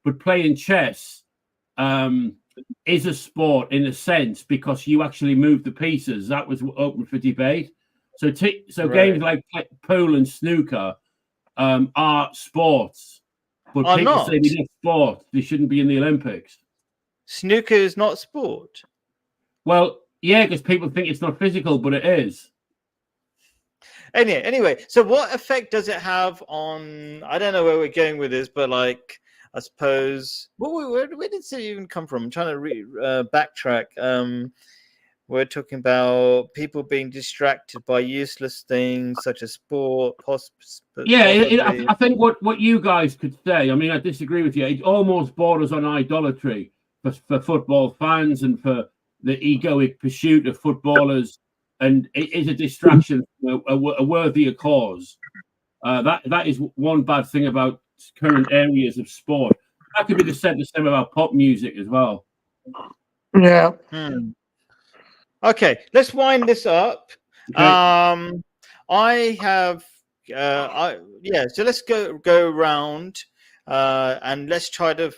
but playing chess is a sport in a sense because you actually move the pieces. That was open for debate. So games like pool and snooker are sports, but people say they're not sport. They shouldn't be in the Olympics. Snooker is not sport. Well, yeah, because people think it's not physical, but it is. Anyway, so what effect does it have on? I don't know where we're going with this, but like, I suppose. Where did it even come from? I'm trying to backtrack. We're talking about people being distracted by useless things such as sport. I think what you guys could say. I mean, I disagree with you. It almost borders on idolatry for football fans and for the egoic pursuit of footballers, and it is a distraction from a worthier cause. That is one bad thing about current areas of sport. That could be the same about pop music as well. Yeah. Okay, let's wind this up. Okay. I have, so let's go around and let's try to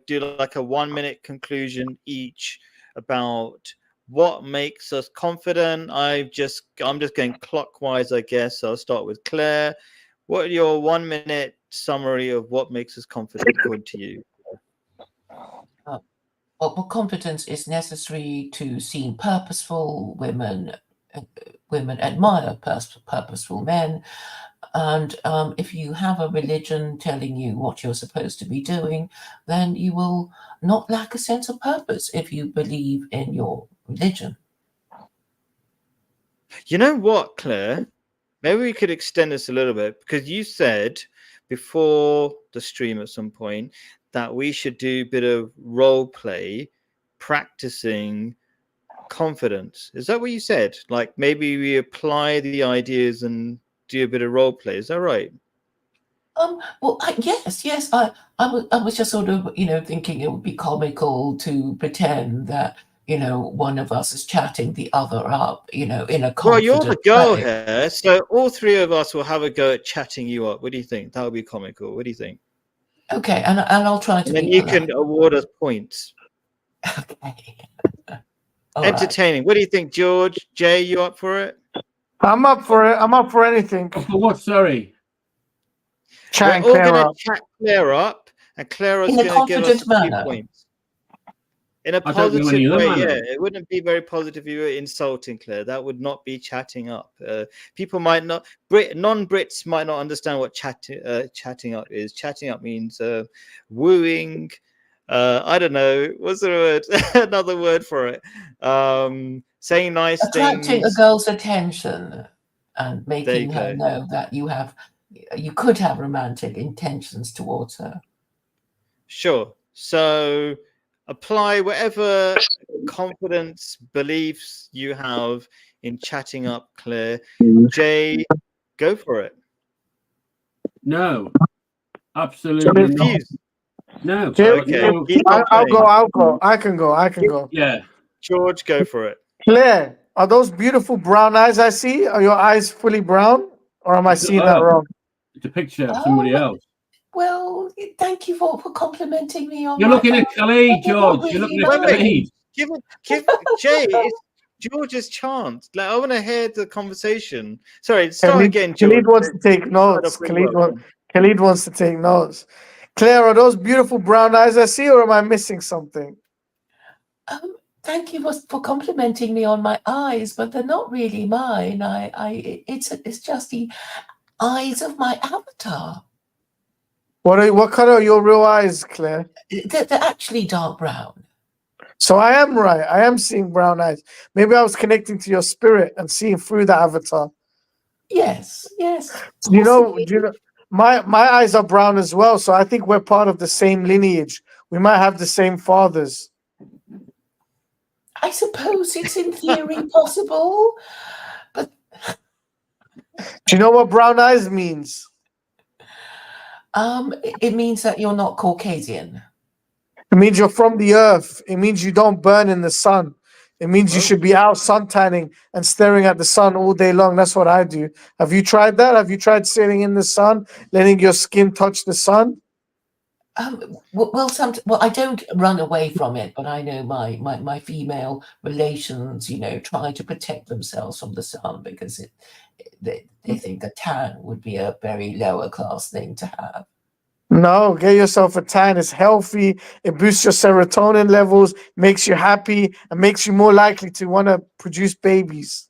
do like a 1-minute conclusion each about what makes us confident. I'm just going clockwise, I guess. So I'll start with Claire. What are your 1-minute summary of what makes us confident according to you? Well, confidence is necessary to seem purposeful. Women admire purposeful men. And if you have a religion telling you what you're supposed to be doing, then you will not lack a sense of purpose if you believe in your religion. You know what, Claire? Maybe we could extend this a little bit, because you said before the stream at some point that we should do a bit of role play, practicing confidence. Is that what you said? Like maybe we apply the ideas and do a bit of role play. Is that right? Well, yes. I was just sort of, thinking it would be comical to pretend that, one of us is chatting the other up, in a confident Well, you're the girl way. here, so all 3 of us will have a go at chatting you up. What do you think? That would be comical. What do you think? Okay, and I'll try to. And then you can award us points. Okay. Entertaining. Right. What do you think, George? Jay, you up for it? I'm up for it. I'm up for anything. For what? Sorry. We're all going to chat Claire up, and Claire is going to give us a few points. in a I don't know any positive of them, way. I know. Yeah, it wouldn't be very positive if you were insulting Claire. That would not be chatting up. People might not, non-Brits might not understand what chatting up is. Chatting up means wooing. I don't know. What's the word? Another word for it. Saying nice Attracting a things. girl's attention and There you making her go. know that you could have romantic intentions towards her. Sure. So apply whatever confidence, beliefs you have in chatting up Claire. Jay, go for it. No, You absolutely not. refuse. No. Okay, No. keep on I'll playing. go. I can go. Yeah. George, go for it. Claire, are those beautiful brown eyes I see? Are your eyes fully brown, or am I seeing that wrong? It's a picture of somebody else. Well, thank you for complimenting me on You're my looking at eyes. Khalid, They're not George. You're really looking at nice. Khalid. Give Jay. It's George's chance. Like, I want to hear the conversation. Sorry, start again, George. Khalid wants to take notes. Khalid wants to take notes. Claire, are those beautiful brown eyes I see, or am I missing something? Thank you for complimenting me on my eyes, but they're not really mine. It's just the eyes of my avatar. What color are your real eyes, Claire? They're actually dark brown. So I am right. I am seeing brown eyes. Maybe I was connecting to your spirit and seeing through the avatar. Yes. Do you know? My eyes are brown as well, so I think we're part of the same lineage. We might have the same fathers. I suppose it's in theory possible, but Do you know what brown eyes means? it means that you're not Caucasian. It means you're from the earth. It means you don't burn in the sun. It means you should be out sun tanning and staring at the sun all day long. That's what I do. Have you tried that? Have you tried sitting in the sun, letting your skin touch the sun? Well, I don't run away from it, but I know my female relations, try to protect themselves from the sun because they think a tan would be a very lower class thing to have. No, get yourself a tan. It's healthy. It boosts your serotonin levels, makes you happy, and makes you more likely to want to produce babies.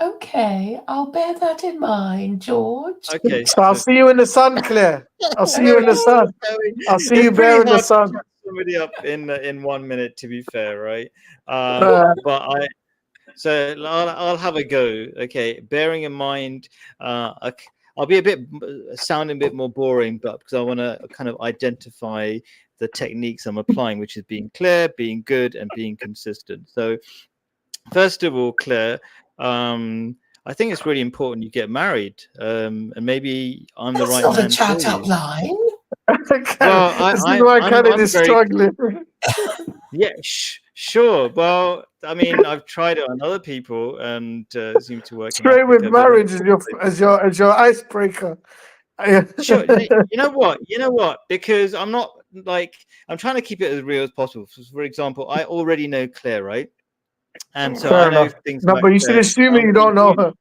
Okay, I'll bear that in mind, George. Okay. So I'll see you in the sun, Claire. I'll see you in the sun. I'll see you pretty bare in the hard to sun. catch somebody up in 1 minute, to be fair, right? But I'll have a go. Okay, bearing in mind, I'll be sounding a bit more boring, but because I want to kind of identify the techniques I'm applying, which is being clear, being good, and being consistent. So, first of all, Claire, I think it's really important you get married, and maybe I'm the right That's not man a chat for up you. line. Well, this is why Khalid is struggling. Yeah, sure. Well, I mean, I've tried it on other people and seem to work. Straight with marriage as your icebreaker. Sure. You know what? Because I'm not I'm trying to keep it as real as possible. For example, I already know Claire, right? And so I know things No, about but you should Claire. assume you don't know her.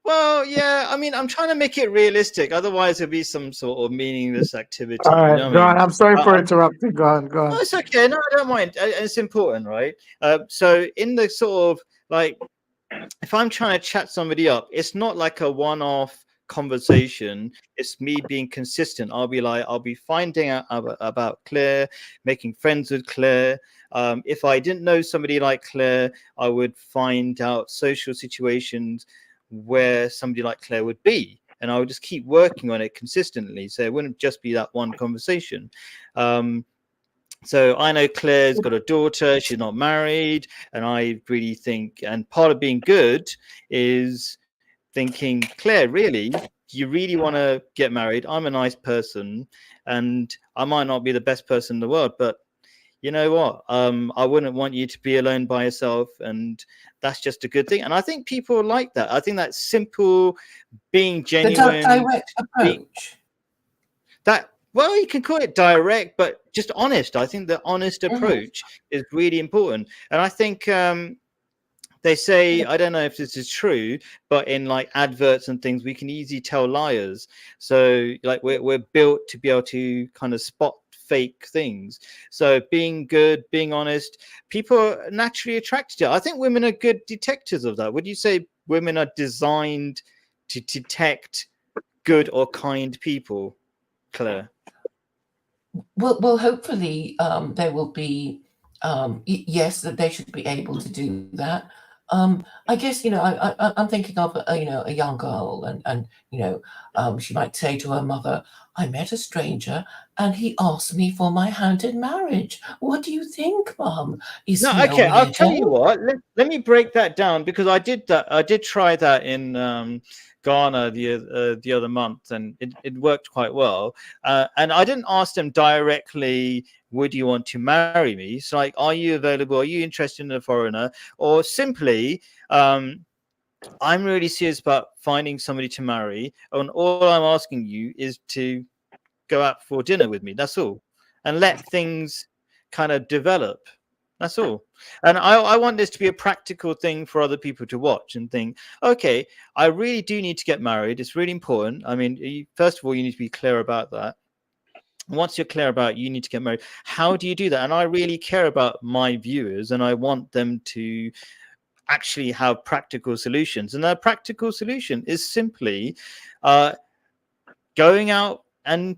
Well, yeah. I mean, I'm trying to make it realistic. Otherwise, it'll be some sort of meaningless activity. All right, You know what go I on. mean? I'm sorry for interrupting. Go on. No, it's okay. No, I don't mind. It's important, right? So in the sort of if I'm trying to chat somebody up, it's not like a one-off conversation. It's me being consistent. I'll be finding out about Claire, making friends with Claire. If I didn't know somebody like Claire, I would find out social situations where somebody like Claire would be, and I would just keep working on it consistently. So it wouldn't just be that one conversation. So I know Claire's got a daughter, she's not married, and I really think, and part of being good is thinking, Claire, really, do you really want to get married? I'm a nice person, and I might not be the best person in the world, but you know what? I wouldn't want you to be alone by yourself, and that's just a good thing. And I think people like that. I think that simple, being genuine, the direct approach. Well, you can call it direct, but just honest. I think the honest approach is really important. And I think they say, I don't know if this is true, but in adverts and things, we can easily tell liars. So we're built to be able to kind of spot fake things. So being good, being honest, people are naturally attracted to it. I think women are good detectors of that. Would you say women are designed to detect good or kind people, Claire? Well, hopefully there will be, yes, that they should be able to do that. I guess, I'm thinking of a young girl, and she might say to her mother, "I met a stranger and he asked me for my hand in marriage. What do you think, Mum? Is No, he a okay. I'll tell you weirdo?" what. Let me break that down, because I did that. I did try that in Ghana the other month, and it worked quite well. And I didn't ask them directly, "Would you want to marry me?" It's like, "Are you available? Are you interested in a foreigner?" Or simply, "I'm really serious about finding somebody to marry, and all I'm asking you is to go out for dinner with me. That's all, and let things kind of develop." That's all. And I want this to be a practical thing for other people to watch and think, okay, I really do need to get married. It's really important. I mean, first of all, you need to be clear about that. Once you're clear about you need to get married, how do you do that? And I really care about my viewers, and I want them to actually have practical solutions. And that practical solution is simply going out and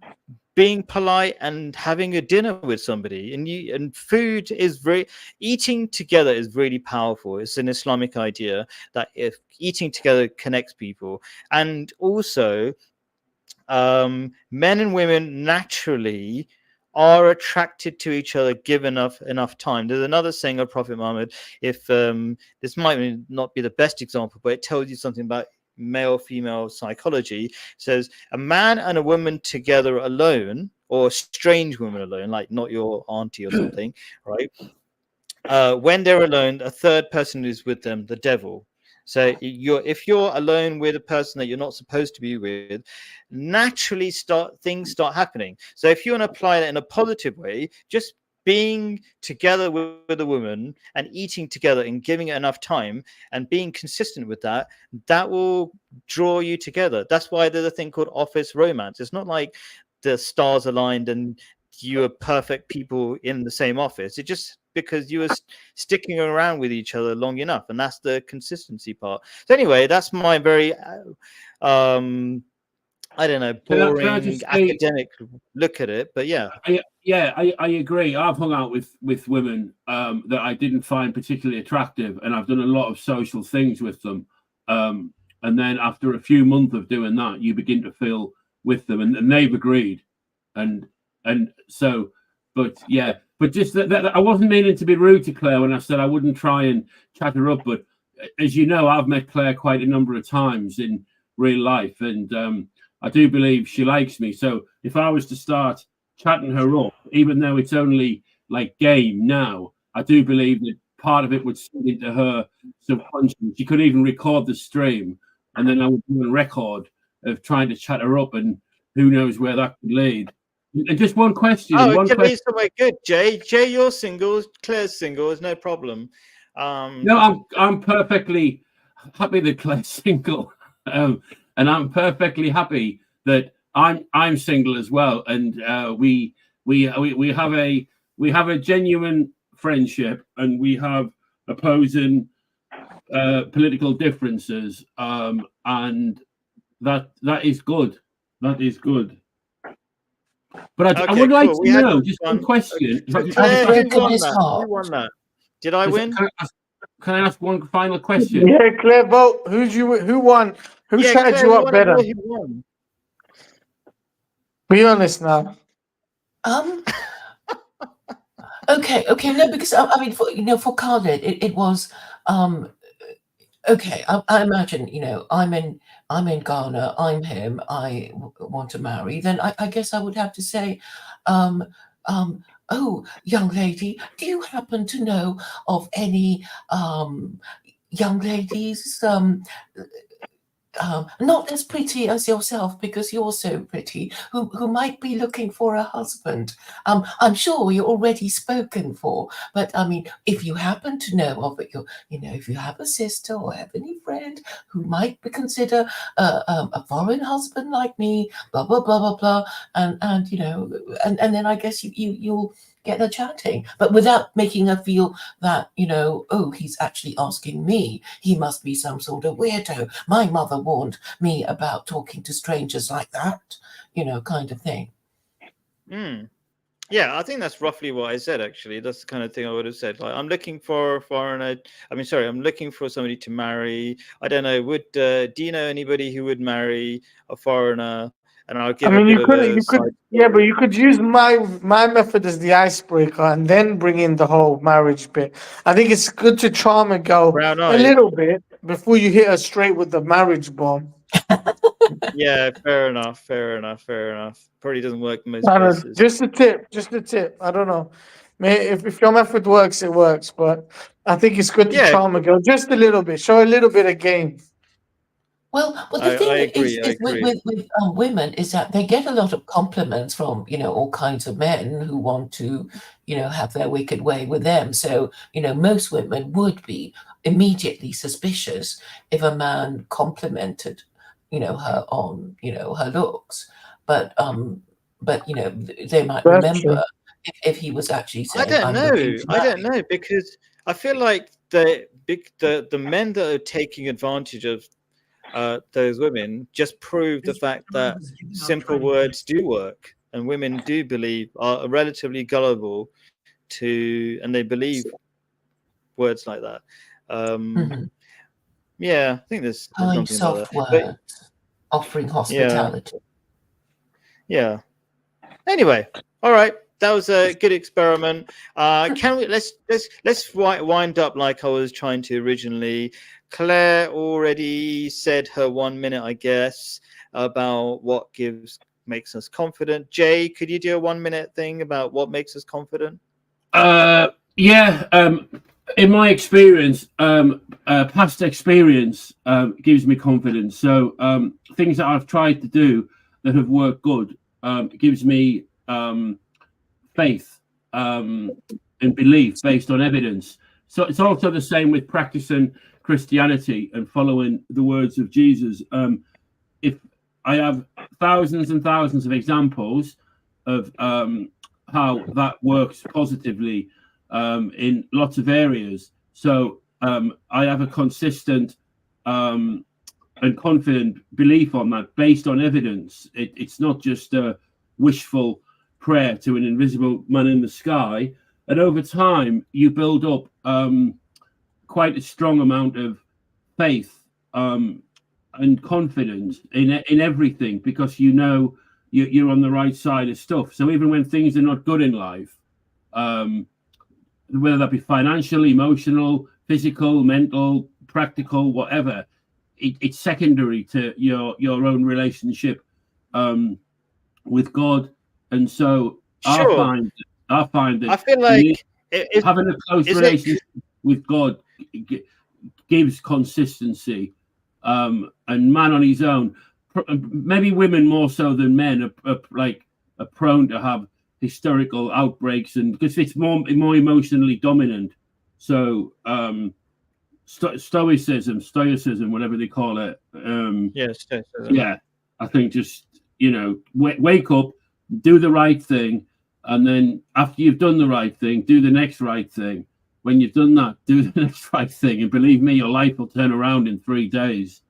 being polite and having a dinner with somebody. And food is eating together is really powerful. It's an Islamic idea that if eating together connects people. And also men and women naturally are attracted to each other given enough time. There's another saying of Prophet Muhammad, if this might not be the best example, but it tells you something about male female psychology. It says a man and a woman together alone, or a strange woman alone, like not your auntie or something, right? When they're alone, a third person is with them, the devil. So if you're alone with a person that you're not supposed to be with, naturally things start happening. So if you want to apply that in a positive way, just being together with a woman and eating together and giving it enough time and being consistent with that, that will draw you together. That's why there's a thing called office romance. It's not like the stars aligned and you are perfect people in the same office. It just because you were sticking around with each other long enough, and that's the consistency part. So anyway, that's my very I don't know, boring academic look at it, but yeah. I agree. I've hung out with women that I didn't find particularly attractive, and I've done a lot of social things with them. And then after a few months of doing that, you begin to feel with them, and they've agreed. And so, but just that I wasn't meaning to be rude to Claire when I said I wouldn't try and chat her up. But as you know, I've met Claire quite a number of times in real life, and I do believe she likes me. So if I was to start chatting her up, even though it's only like game now, I do believe that part of it would sink into her subconscious. She could even record the stream, and then I would do a record of trying to chat her up, and who knows where that could lead. And just one question. Oh, it could lead somewhere good, Jay. Jay, you're single. Claire's single. There's no problem. No, I'm perfectly happy that Claire's single, and I'm perfectly happy that I'm single as well. And we have a genuine friendship, and we have opposing political differences, and that is good. That is good. But I would like to know just one question. Claire, who won that? Did I win? Can I ask one final question? Yeah, Claire, vote. Who won? Who chatted you up better? Be honest now. Okay. No, because I mean, for Khalid, it was okay. I imagine, I'm in Ghana. I'm him. I want to marry. Then I guess I would have to say, oh, young lady, do you happen to know of any young ladies not as pretty as yourself, because you're so pretty, who might be looking for a husband? I'm sure you're already spoken for, but I mean, if you happen to know of it, if you have a sister or have any friends friend who might consider a foreign husband like me, blah blah blah blah blah, and you know, and then I guess you'll get her chatting, but without making her feel that, you know, oh, he's actually asking me. He must be some sort of weirdo. My mother warned me about talking to strangers like that, you know, kind of thing. Yeah, I think that's roughly what I said, actually. That's the kind of thing I would have said. Like, I'm looking for a foreigner. I'm looking for somebody to marry. I don't know. Do you know anybody who would marry a foreigner? And I'll give a bit of a side yeah, but story. you could use my method as the icebreaker and then bring in the whole marriage bit. I think it's good to charm a girl Brown a eyes. little bit before you hit her straight with the marriage bomb. Yeah, fair enough. Probably doesn't work in most I don't know, places. just a tip. I don't know. If your method works, it works. But I think it's good to Yeah, charm a girl just a little bit. Show a little bit of game. Well, I the thing agree. I is agree. with women is that they get a lot of compliments from, you know, all kinds of men who want to, you know, have their wicked way with them. So, you know, most women would be immediately suspicious if a man complimented, you know, her on, you know, her looks. But you know, they might That's true. remember if he was actually I saying, don't I'm looking know. to I don't marry. know, because I feel like the men that are taking advantage of those women just prove the fact that simple words do work, and women do believe, are relatively gullible to, and they believe words like that. Mhm. Yeah, I think there's Kind, something about soft that. But words, offering yeah, hospitality. yeah. Anyway, all right. That was a good experiment. Can we let's wind up like I was trying to originally. Claire already said her 1 minute, I guess, about what makes us confident. Jay, could you do a 1 minute thing about what makes us confident? Yeah. In my experience, past experience gives me confidence. So things that I've tried to do that have worked good gives me faith and belief based on evidence. So it's also the same with practicing Christianity and following the words of Jesus. If I have thousands and thousands of examples of how that works positively in lots of areas. So I have a consistent and confident belief on that based on evidence. It's not just a wishful prayer to an invisible man in the sky. And over time, you build up quite a strong amount of faith and confidence in everything, because you know you're on the right side of stuff. So even when things are not good in life, whether that be financial, emotional, physical, mental, practical, whatever, it's secondary to your own relationship with God. And so I Sure. find that I feel like having a close relationship with God gives consistency. And man on his own, maybe women more so than men, are prone to have historical outbreaks, and because it's more emotionally dominant. So stoicism, whatever they call it. yes. Yeah, I think just, you know, wake up, do the right thing, and then after you've done the right thing, do the next right thing. When you've done that, do the next right thing, and believe me, your life will turn around in 3 days.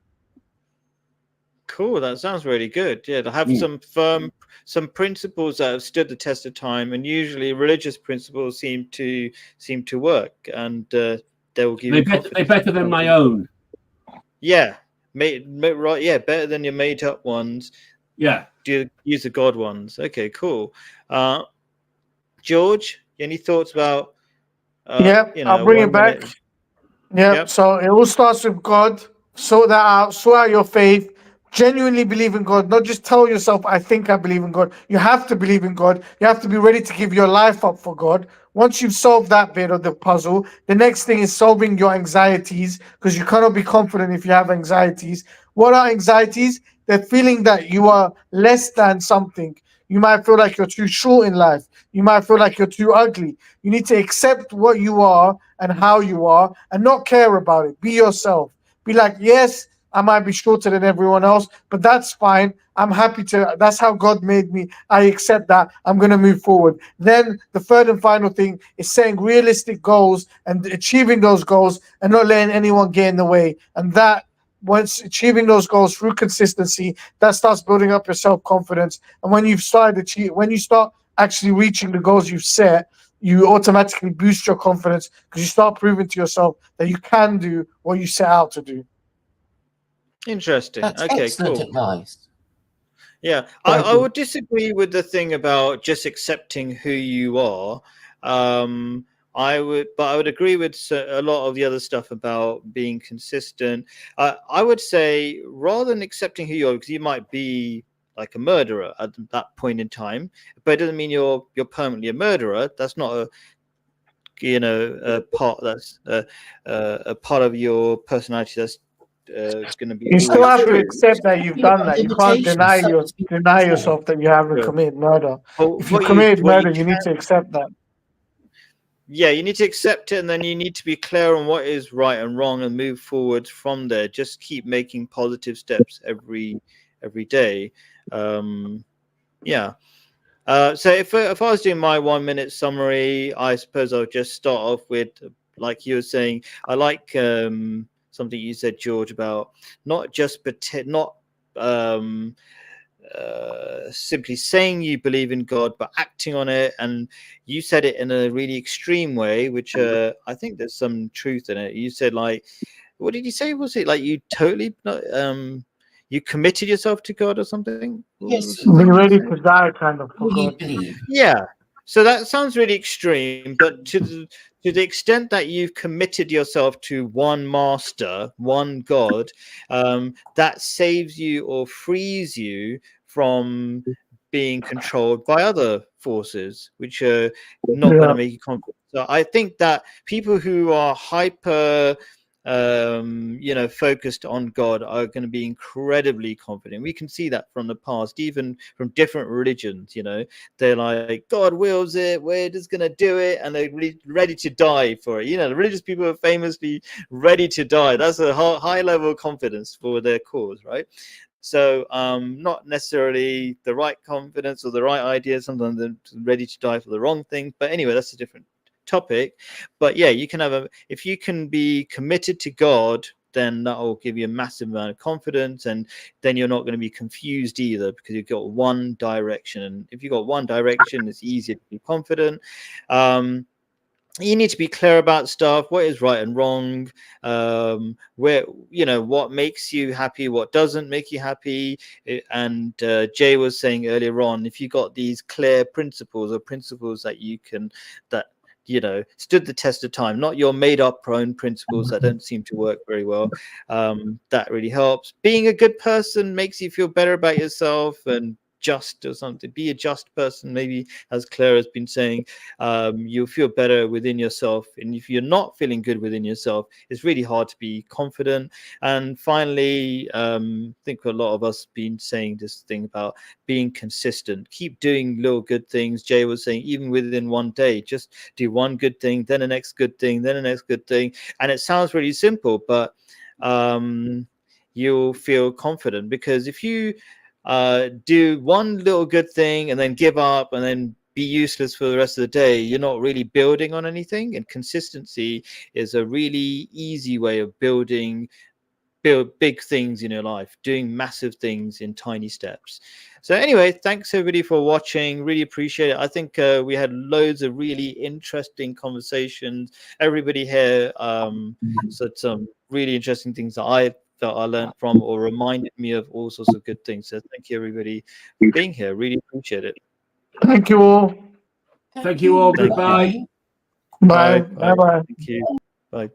Cool. That sounds really good. Yeah, to have some principles that have stood the test of time, and usually religious principles seem to work, and they will give you confidence. They're better than my own. Yeah, right. Yeah, better than your made up ones. Yeah. Do use the God ones. Okay, cool. George, any thoughts about? I'll bring it 1 back. minute. Yeah. Yep. So it all starts with God. Sort that out. Sort out your faith. Genuinely believe in God. Not just tell yourself, I think I believe in God. You have to believe in God. You have to be ready to give your life up for God. Once you've solved that bit of the puzzle, the next thing is solving your anxieties, because you cannot be confident if you have anxieties. What are anxieties? They're feeling that you are less than something. You might feel like you're too short in life. You might feel like you're too ugly. You need to accept what you are and how you are and not care about it. Be yourself. Be like, yes, I might be shorter than everyone else, but that's fine. I'm happy to, that's how God made me. I accept that. I'm going to move forward. Then the third and final thing is setting realistic goals and achieving those goals and not letting anyone get in the way. And that, once achieving those goals through consistency, that starts building up your self-confidence. And when you start actually reaching the goals you've set, you automatically boost your confidence because you start proving to yourself that you can do what you set out to do. Interesting. That's Okay, excellent cool. advice. Yeah, Thank I you. would disagree with the thing about just accepting who you are. I would agree with a lot of the other stuff about being consistent. I would say rather than accepting who you are, because you might be like a murderer at that point in time, but it doesn't mean you're permanently a murderer. That's not a part that's a part of your personality that's going to be You still always have to true. accept that you've Yeah, done that. You can't limitations, such as deny being yourself that you haven't Sure. committed murder. But If you committed what you murder, you need to accept that. Yeah, you need to accept it, and then you need to be clear on what is right and wrong, and move forward from there. Just keep making positive steps every day. Yeah. So if I was doing my 1 minute summary, I suppose I would just start off with, like you were saying, I like something you said, George, about not just simply saying you believe in God, but acting on it. And you said it in a really extreme way, which I think there's some truth in it. You said, like, what did you say? Was it like you totally you committed yourself to God or something? What yes, was the Be thing you ready said? to die, kind of, for really God. believe. Yeah. So that sounds really extreme, but to the extent that you've committed yourself to one master, one God, that saves you or frees you from being controlled by other forces, which are not going to Yeah. make you confident. So I think that people who are hyper focused on God are going to be incredibly confident. We can see that from the past, even from different religions. They're like, God wills it, we're just going to do it, and they're really ready to die for it. The religious people are famously ready to die. That's a high level of confidence for their cause, right? So not necessarily the right confidence or the right idea. Sometimes they're ready to die for the wrong thing. But anyway, that's a different topic. But yeah, you can if you can be committed to God, then that will give you a massive amount of confidence, and then you're not going to be confused either, because you've got one direction. And if you've got one direction, it's easier to be confident. You need to be clear about stuff, what is right and wrong, where what makes you happy, what doesn't make you happy. And Jay was saying earlier on, if you got these clear principles, or principles that stood the test of time, not your made up own principles that don't seem to work very well, that really helps. Being a good person makes you feel better about yourself, and just or something. Be a just person, maybe, as Claire has been saying. You'll feel better within yourself, and if you're not feeling good within yourself, it's really hard to be confident. And finally, I think a lot of us been saying this thing about being consistent. Keep doing little good things. Jay was saying, even within one day, just do one good thing, then the next good thing, then the next good thing. And it sounds really simple, but you'll feel confident, because if you do one little good thing and then give up and then be useless for the rest of the day, you're not really building on anything. And consistency is a really easy way of build big things in your life, doing massive things in tiny steps. So anyway, thanks everybody for watching. Really appreciate it. I think we had loads of really interesting conversations. Everybody here said some really interesting things that I felt I learned from, or reminded me of all sorts of good things. So thank you everybody for being here. Really appreciate it. Thank you all. Thank you all. Thank Goodbye. you. Bye. Bye. Bye. Thank you. Bye.